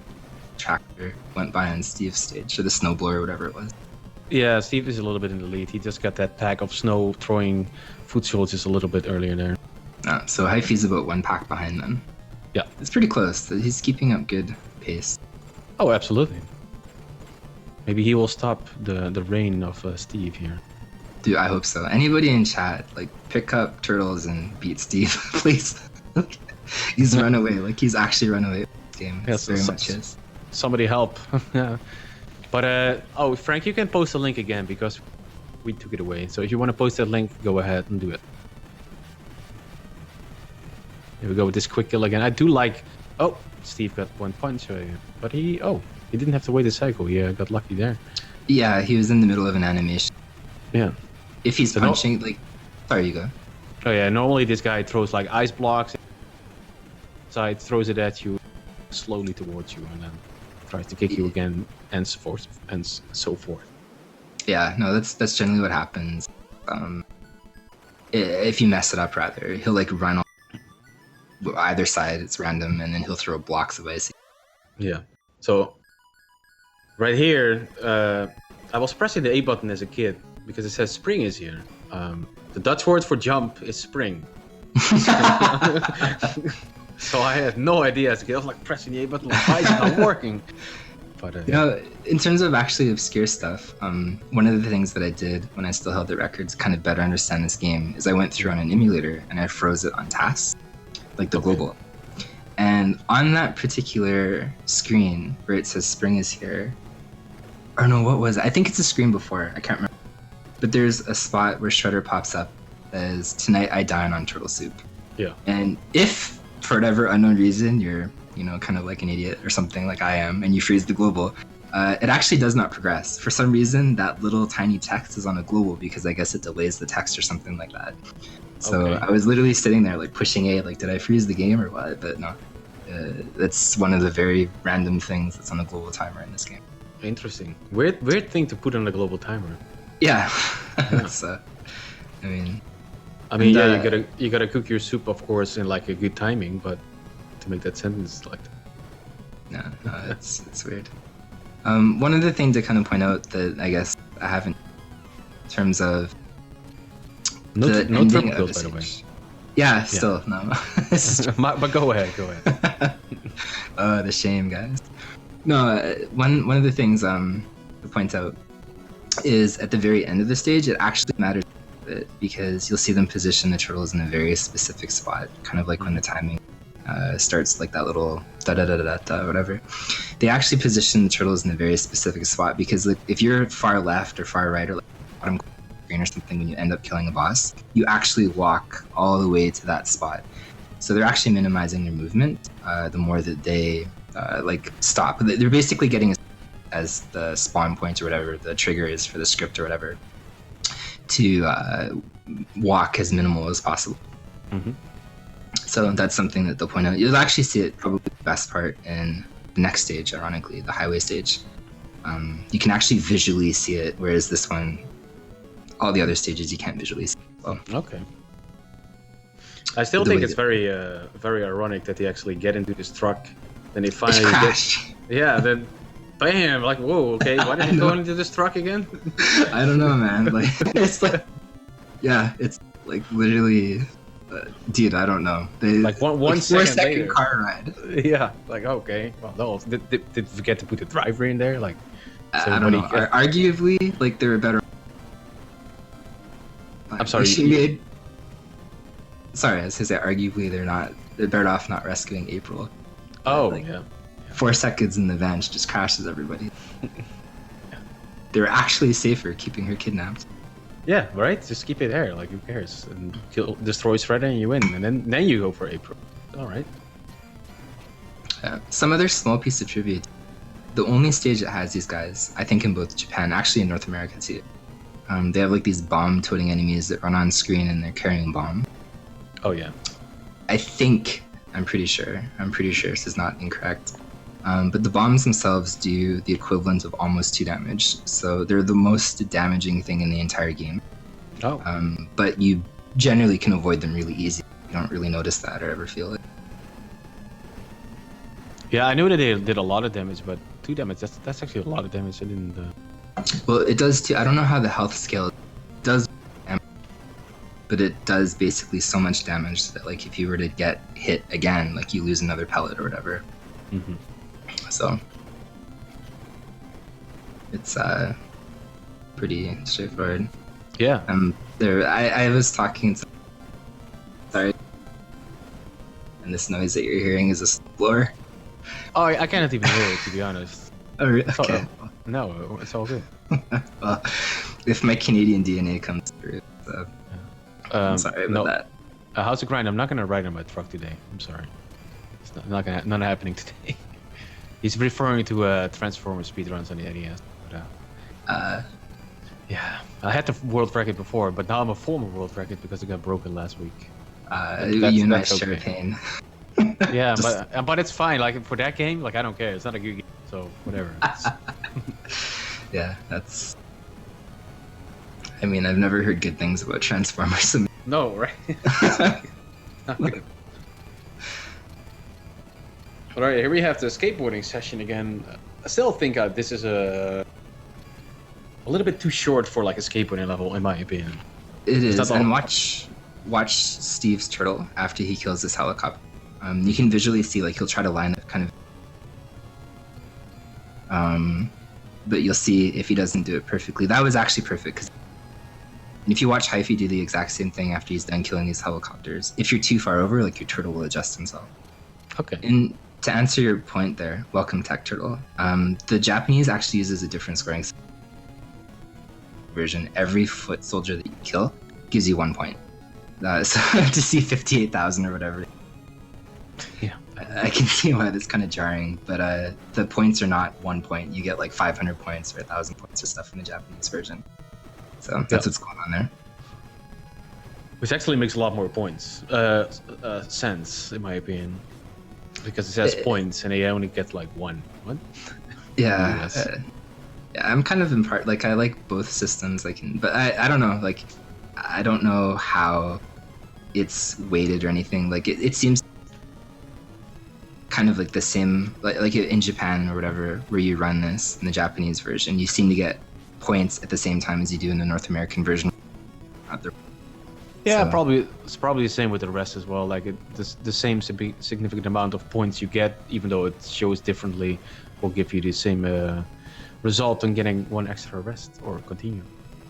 tractor went by on Steve's stage, or the snowblower, or whatever it was. Yeah, Steve is a little bit in the lead. He just got that pack of snow throwing foot soldiers a little bit earlier there. So Hyphy's about one pack behind them. Yeah. It's pretty close. He's keeping up good pace. Oh, absolutely. Maybe he will stop the reign of Steve here. Dude, I hope so. Anybody in chat, like, pick up Turtles and beat Steve, please. He's run away. Like, he's actually run away with this game. It's very much his. Somebody help. Yeah. But, oh, Frank, you can post the link again because we took it away. So if you want to post that link, go ahead and do it. Here we go with this quick kill again. I do like... Oh, Steve got one punch. But he didn't have to wait a cycle. He got lucky there. Yeah, he was in the middle of an animation. Yeah. If he's punching, like... Sorry, you go. Oh, yeah. Normally this guy throws, like, ice blocks. Side throws it at you, slowly towards you, and then tries to kick you again, and so forth. Yeah, no, that's generally what happens. If you mess it up, rather, he'll, like, run on either side. It's random, and then he'll throw blocks of ice. Yeah. So, right here, I was pressing the A button as a kid because it says spring is here. The Dutch word for jump is spring. So I had no idea as a kid. I was like pressing the A button, like, why is it not working? But, you know, in terms of actually obscure stuff, one of the things that I did when I still held the records to kind of better understand this game is I went through on an emulator and I froze it on tasks, like the global. And on that particular screen where it says spring is here, or no, what was it? I think it's a screen before, I can't remember. But there's a spot where Shredder pops up as tonight I dine on turtle soup. Yeah. And if for whatever unknown reason you're, you know, kind of like an idiot or something like I am, and you freeze the global, it actually does not progress. For some reason, that little tiny text is on a global because I guess it delays the text or something like that. So Okay. I was literally sitting there like pushing A, like, did I freeze the game or what? But no, that's one of the very random things that's on the global timer in this game. Interesting. Weird thing to put on the global timer. Yeah, Yeah. I mean, I mean, yeah, and, you gotta cook your soup, of course, in like a good timing, but to make that sentence like no, it's weird. One other thing to kind of point out that I guess I haven't, in terms of the no ending triple of kills, the by the way. stage. Yeah, still no. But go ahead. Oh, the shame, guys. No, one of the things to point out is at the very end of the stage, it actually matters a bit because you'll see them position the turtles in a very specific spot, kind of like when the timing starts, like that little da da da da da whatever. They actually position the turtles in a very specific spot because like, if you're far left or far right or like bottom screen or something when you end up killing a boss, you actually walk all the way to that spot. So they're actually minimizing their movement the more that they like stop. They're basically getting as the spawn point or whatever the trigger is for the script or whatever to walk as minimal as possible. Mm-hmm. So that's something that they'll point out. You'll actually see it probably the best part in the next stage, ironically, the highway stage. You can actually visually see it, whereas this one, all the other stages you can't visually see. Well, Okay. I still think it's very ironic that they actually get into this truck, then they finally crash. Yeah, then bam, like whoa, okay, why did you go into this truck again? I don't know, man. Like it's like, yeah, it's like literally, dude. I don't know. They Like one like 4 second later. car ride. Yeah, like okay, well, no, did forget to put the driver in there, like. So I don't know. Arguably, like they were better. I'm sorry. She made. Sorry, I was gonna say arguably they're better off not rescuing April. Oh like, yeah. 4 seconds in the van, she just crashes everybody. They were actually safer keeping her kidnapped. Yeah, right. Just keep it there. Like who cares? And destroy Shredder and you win, and then you go for April. All right. Some other small piece of trivia. The only stage that has these guys, I think in both Japan, actually in North America too. They have like these bomb-toting enemies that run on screen and they're carrying bomb. Oh yeah. I'm pretty sure this is not incorrect. But the bombs themselves do the equivalent of almost 2 damage. So they're the most damaging thing in the entire game. Oh. But you generally can avoid them really easy. You don't really notice that or ever feel it. Yeah, I knew that they did a lot of damage, but 2 damage, that's actually a lot of damage. I didn't... Well, it does too. I don't know how the health scale does, but it does basically so much damage that like if you were to get hit again, like you lose another pellet or whatever. Mm-hmm. So it's pretty straightforward. Yeah. I was talking to, sorry, and this noise that you're hearing is a blower. Oh, I cannot even hear it, to be honest. Oh, okay. No, it's all good. Well, if my Canadian DNA comes through, so I'm sorry about that. How's it grind? I'm not gonna ride on my truck today. I'm sorry. It's not happening today. He's referring to Transformer speedruns on the NES. But, yeah, I had the world record before, but now I'm a former world record because it got broken last week. You and I share pain. Yeah, but it's fine. Like for that game, like I don't care. It's not a good game, so whatever. Yeah, that's. I mean, I've never heard good things about Transformers. No, right? All right, here we have the skateboarding session again. I still think this is a little bit too short for like a skateboarding level, in my opinion. It is, and watch Steve's turtle after he kills this helicopter. You can visually see like he'll try to line up kind of. But you'll see if he doesn't do it perfectly. That was actually perfect because if you watch Hyphy do the exact same thing after he's done killing these helicopters, if you're too far over, like your turtle will adjust himself. Okay. And to answer your point there, welcome Tech Turtle. The Japanese actually uses a different scoring version. Every foot soldier that you kill gives you 1 point. So to see 58,000 or whatever. Yeah. I can see why that's kind of jarring, but the points are not 1 point. You get like 500 points or 1,000 points or stuff in the Japanese version. So that's what's going on there. Which actually makes a lot more points sense, in my opinion, because it says points and they only get like 1. What? Yeah. Yeah, I'm kind of in part like I like both systems. But I don't know. Like I don't know how it's weighted or anything. Like it seems kind of like the same, like in Japan or whatever, where you run this in the Japanese version, you seem to get points at the same time as you do in the North American version. Yeah, So- probably it's probably the same with the rest as well. Like the same significant amount of points you get, even though it shows differently, will give you the same result on getting one extra rest or continue.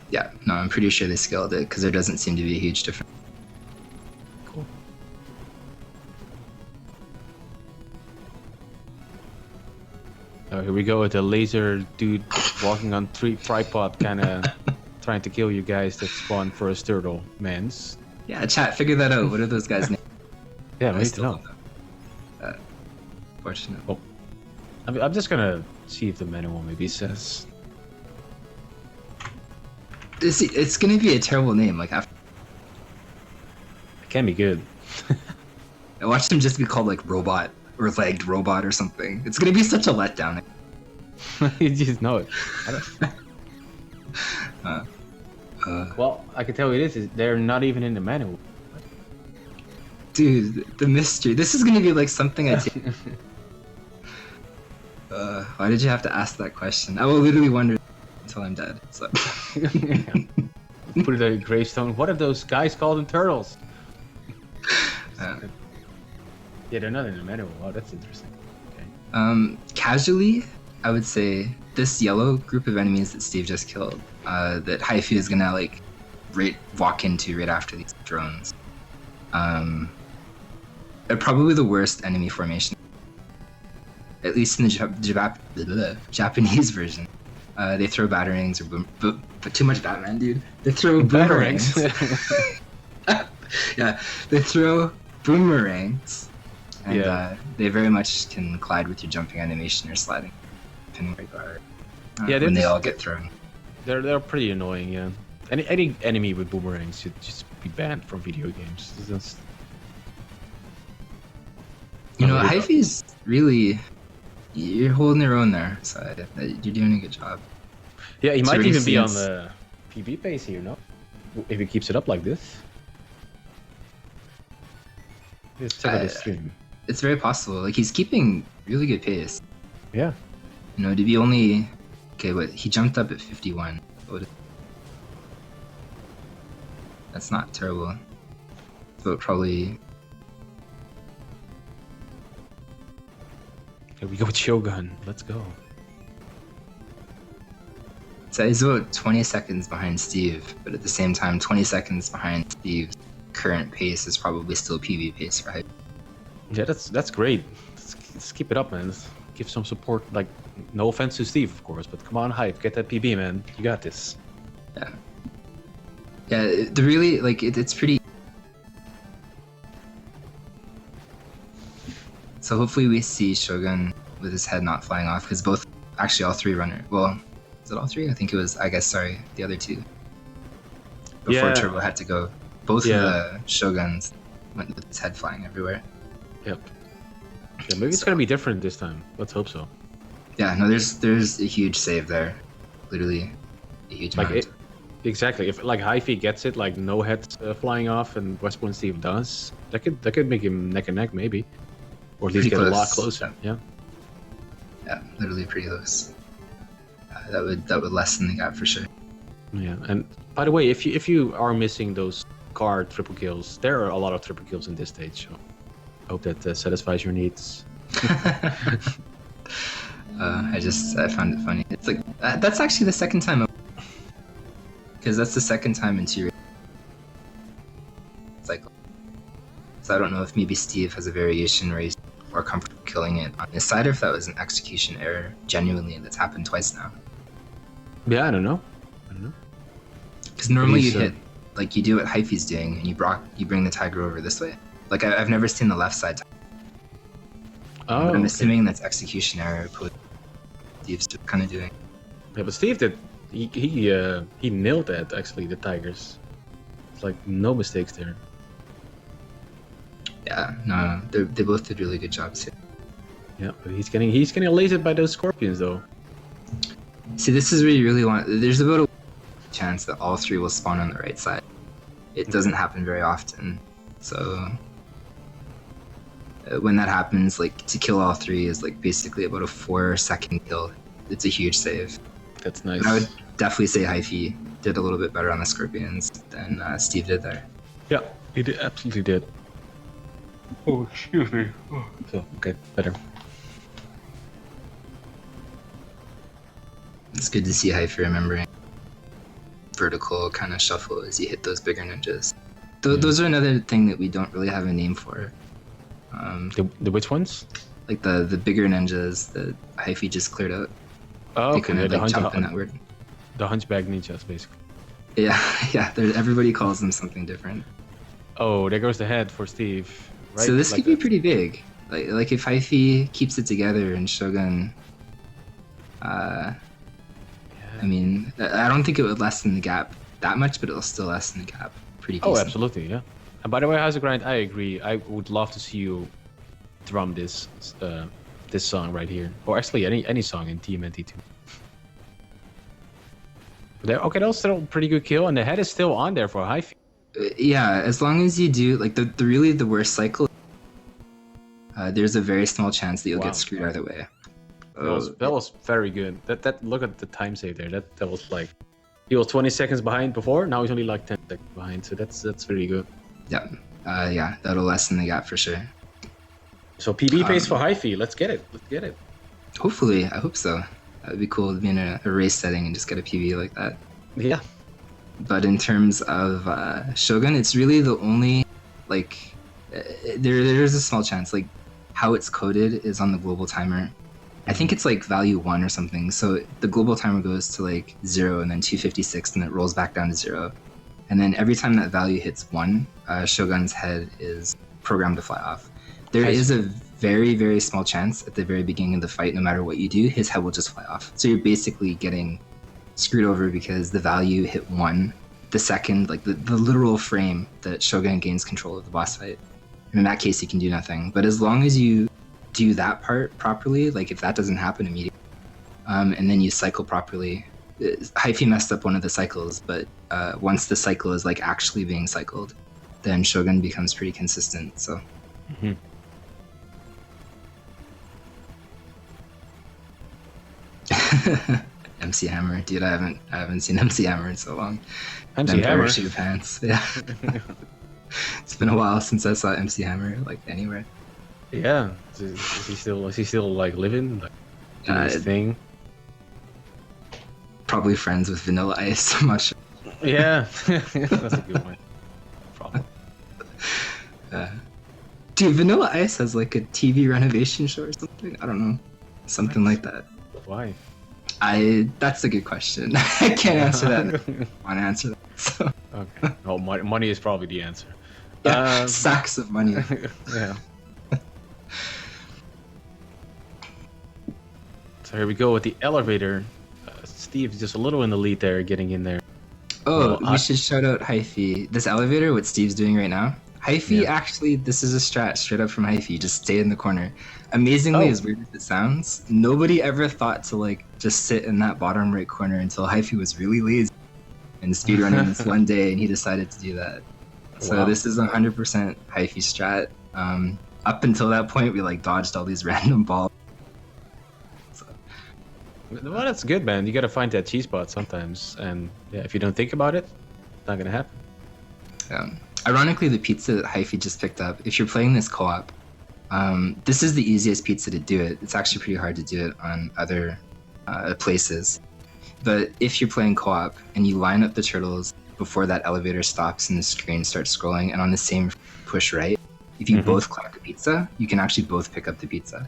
Yeah, no, I'm pretty sure they scaled it because there doesn't seem to be a huge difference. Cool. Here we go with the laser dude walking on tripod, kind of trying to kill you guys that spawn first turtle mans. Yeah, chat, figure that out. What are those guys' names? Yeah, I we need to still know. don't know. Fortunate. Oh, I'm just gonna see if the manual maybe says. It's gonna be a terrible name. Like after It can be good. I watched him just be called like Robot or Legged Robot or something. It's gonna be such a letdown. You just know it. Well, I can tell you this: is they're not even in the manual. Dude, the mystery. This is gonna be like something I take. Why did you have to ask that question? I will literally wonder until I'm dead. So. Put it on a gravestone. What are those guys called in turtles? Yeah, they're not in the manual. Wow, that's interesting. Okay. Casually, I would say this yellow group of enemies that Steve just killed, that Haifu is gonna like walk into right after these drones. They're probably the worst enemy formation, at least in the Japanese version. They throw batarangs or but too much Batman, dude. They throw boomerangs. Yeah, they throw boomerangs, and they very much can collide with your jumping animation or sliding, depending where you are. When they all get thrown. They're pretty annoying. Yeah. Any enemy with boomerangs should just be banned from video games. It's just... You know, Hyphy's really, you're holding your own there, so you're doing a good job. Yeah, he It's might already even be on since- the PB pace here, no? If he keeps it up like this. Let's check out his stream. It's very possible. Like, he's keeping really good pace. Yeah. You know, to be only... Okay, what? He jumped up at 51. That's not terrible. But probably... Here we go with Shogun. Let's go. So he's about 20 seconds behind Steve, but at the same time, 20 seconds behind Steve's current pace is probably still PB pace for Hype. Yeah, that's great. Let's keep it up, man. Let's give some support. Like, no offense to Steve, of course, but come on, Hype, get that PB, man. You got this. Yeah. Yeah, the really, like, it's pretty... So hopefully we see Shogun with his head not flying off, because actually all three runners, well, is it all three? I think it was, the other two. Before Yeah. Turbo had to go. Both Yeah. of the Shoguns went with his head flying everywhere. Yep. Yeah, maybe it's gonna be different this time. Let's hope so. Yeah, no, there's a huge save there. Literally a huge Like amount. exactly. If like Hyphy gets it, like no heads flying off, and West Point Steve does, that could make him neck and neck maybe, or at least Pretty get a lot close. closer. Yeah. Yeah, literally pretty close. That would lessen the gap for sure. Yeah. And by the way, if you are missing those card triple kills, there are a lot of triple kills in this stage. So I hope that satisfies your needs. I found it funny. It's like that's actually the second time, because that's the second time in two cycle. So I don't know if maybe Steve has a variation where he's more comfortable killing it on his side, or if that was an execution error genuinely that's happened twice now. Yeah, I don't know. Because normally you He's, hit like you do what Hyphy's doing, and you bring the tiger over this way. Like I've never seen the left side. Oh, But I'm okay. assuming that's execution error. Steve's just kind of doing. Yeah, but Steve did. He nailed that actually. The Tigers. It's like no mistakes there. Yeah, no, they both did really good jobs here. Yeah, but he's getting lasered by those scorpions though. See, this is where you really want. There's about a chance that all three will spawn on the right side. It doesn't happen very often. So when that happens, like to kill all three is like basically about a 4-second kill. It's a huge save. That's nice. And I would definitely say Hyphy did a little bit better on the Scorpions than Steve did there. Yeah, he did, absolutely did. Oh, excuse me. Oh. So, okay, better. It's good to see Hyphy remembering vertical kind of shuffle as you hit those bigger ninjas. Those are another thing that we don't really have a name for. The which ones? Like the bigger ninjas that Hyphy just cleared out. Oh, They okay. kind of like jump in that word. The hunchback ninjas, basically. Yeah, yeah. Everybody calls them something different. Oh, there goes the head for Steve. Right? So this like could be pretty big. Like if Hyphy keeps it together and Shogun, I mean, I don't think it would lessen the gap that much, but it'll still lessen the gap pretty decent. Oh, absolutely, yeah. And by the way, How's the Grind? I agree. I would love to see you drum this this song right here, or actually any song in TMNT2. Okay, that was still a pretty good kill, and the head is still on there for Hyphy. Yeah, as long as you do like the really the worst cycle, there's a very small chance that you'll get screwed either way. That was very good. That look at the time save there. That was like he was 20 seconds behind before. Now he's only like 10 seconds behind. So that's very good. Yeah, yeah, that'll lessen the gap for sure. So PB pace for Hyphy. Let's get it. Let's get it. Hopefully, I hope so. That'd be cool to be in a race setting and just get a PB like that. Yeah. But in terms of Shogun, it's really the only like there's a small chance like how it's coded is on the global timer. I think it's like value 1 or something. So the global timer goes to like 0 and then 256 and it rolls back down to 0. And then every time that value hits 1, Shogun's head is programmed to fly off. There is a very, very small chance at the very beginning of the fight, no matter what you do, his head will just fly off. So you're basically getting screwed over because the value hit 1 the second, like the literal frame that Shogun gains control of the boss fight. And in that case, he can do nothing. But as long as you do that part properly, like if that doesn't happen immediately, and then you cycle properly, Hyphy messed up one of the cycles, but once the cycle is like actually being cycled, then Shogun becomes pretty consistent. So. Mm-hmm. MC Hammer, dude, I haven't seen MC Hammer in so long. MC Hammer, parachute pants, yeah. It's been a while since I saw MC Hammer like anywhere. Yeah, is he still like living, like doing his thing? Probably friends with Vanilla Ice. I'm not sure. Yeah, that's a good one. Problem. Dude, Vanilla Ice has like a TV renovation show or something. I don't know, something like that. Why? That's a good question. I can't answer that. I want to answer that. So. Okay. Oh, money is probably the answer. Yeah, sacks of money. Yeah. So here we go with the elevator. Steve's just a little in the lead there, getting in there. Oh, we should shout out Hyphy. This elevator, what Steve's doing right now. Hyphy, actually, this is a strat straight up from Hyphy. Just stay in the corner. Amazingly, as weird as it sounds, nobody ever thought to like just sit in that bottom right corner until Hyphy was really lazy and speedrunning this one day, and he decided to do that. So this is 100% Hyphy strat. Up until that point, we like dodged all these random balls. So, well, that's good, man. You gotta find that cheese spot sometimes, and yeah, if you don't think about it, it's not gonna happen. Yeah. Ironically, the pizza that Hyphy just picked up, if you're playing this co-op, this is the easiest pizza to do it. It's actually pretty hard to do it on other places. But if you're playing co-op and you line up the turtles before that elevator stops and the screen starts scrolling, and on the same push right, if you both click the pizza, you can actually both pick up the pizza.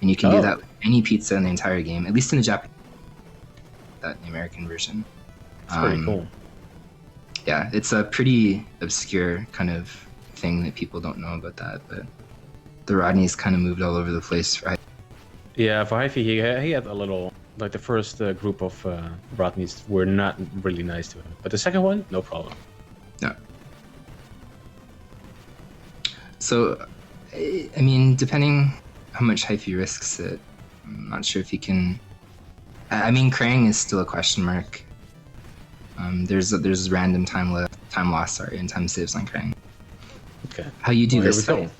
And you can do that with any pizza in the entire game, at least in the Japanese, that the American version. That's pretty cool. Yeah, it's a pretty obscure kind of thing that people don't know about that, but the Rodney's kind of moved all over the place, right? Yeah, for Hyphy, he had a little, like the first group of Rodneys were not really nice to him, but the second one, no problem. Yeah. So, I mean, depending how much Hyphy risks it, I'm not sure if he can. I mean, Krang is still a question mark. There's random time time loss, sorry, and time saves on Krang. Okay. How you do Well, here this we go. fight?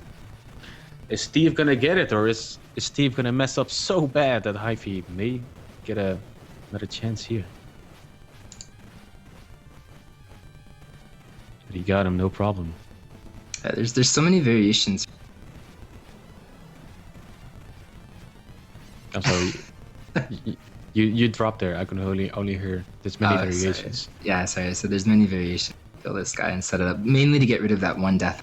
Is Steve gonna get it, or is Steve gonna mess up so bad that Hyphy may get another chance here? But he got him, no problem. There's so many variations. I'm sorry. you dropped there. I can only hear there's many variations. Sorry. Yeah, sorry. So there's many variations. Kill this guy and set it up mainly to get rid of that one death.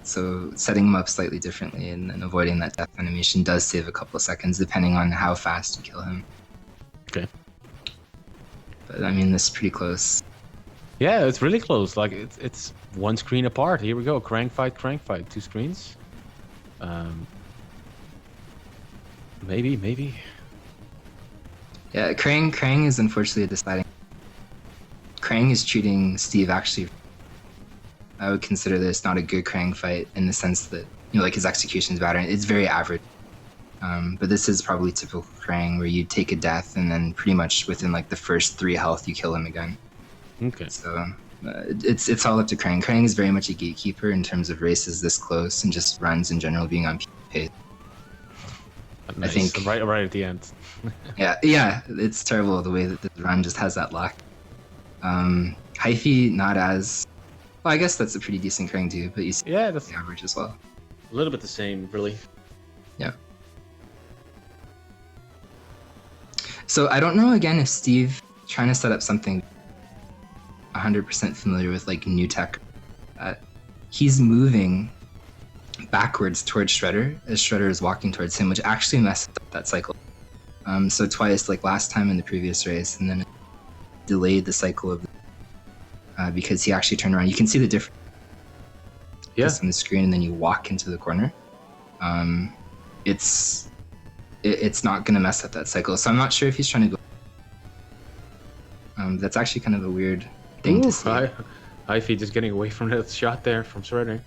So setting him up slightly differently and avoiding that death animation does save a couple of seconds depending on how fast you kill him. Okay. But I mean, this is pretty close. Yeah, it's really close. Like it's one screen apart. Here we go. Crank fight. 2 screens. Maybe. Yeah, Krang is unfortunately deciding. Krang is treating Steve actually. I would consider this not a good Krang fight in the sense that, you know, like his execution is bad. It's very average. But this is probably typical Krang where you take a death and then pretty much within like the first 3 health you kill him again. Okay. So it's all up to Krang. Krang is very much a gatekeeper in terms of races this close and just runs in general being on pace. Nice. I think right at the end. yeah, it's terrible the way that the run just has that lock. Hyphy not as well. I guess that's a pretty decent Krang too, but you see that's the average as well. A little bit the same, really. Yeah. So I don't know again if Steve trying to set up something 100% familiar with like new tech. He's moving backwards towards Shredder as Shredder is walking towards him, which actually messed up that cycle. So twice, like last time in the previous race, and then it delayed the cycle of because he actually turned around. You can see the difference. On the screen, and then you walk into the corner. It's not going to mess up that cycle. So I'm not sure if he's trying to go. That's actually kind of a weird thing to see. Hyphy just getting away from that shot there from Shredder.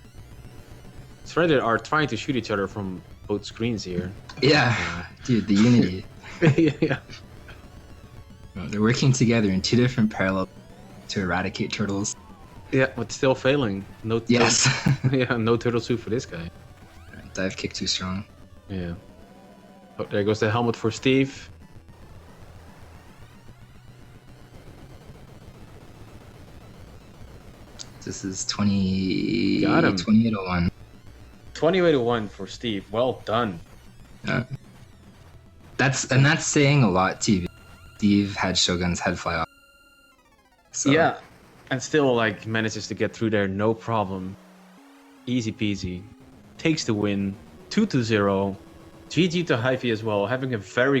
Shredder are trying to shoot each other from both screens here. Yeah, dude, the unity. Yeah. They're working together in 2 different parallel to eradicate turtles. Yeah, but still failing. No turtle suit for this guy. Dive kick too strong. Yeah. Oh, there goes the helmet for Steve. This is 20. Got him. 2801. 2801 for Steve. Well done. That's saying a lot too. Steve had Shogun's head fly off. So. Yeah, and still like manages to get through there, no problem. Easy peasy. Takes the win. 2-0. GG to Hyphy as well, having a very good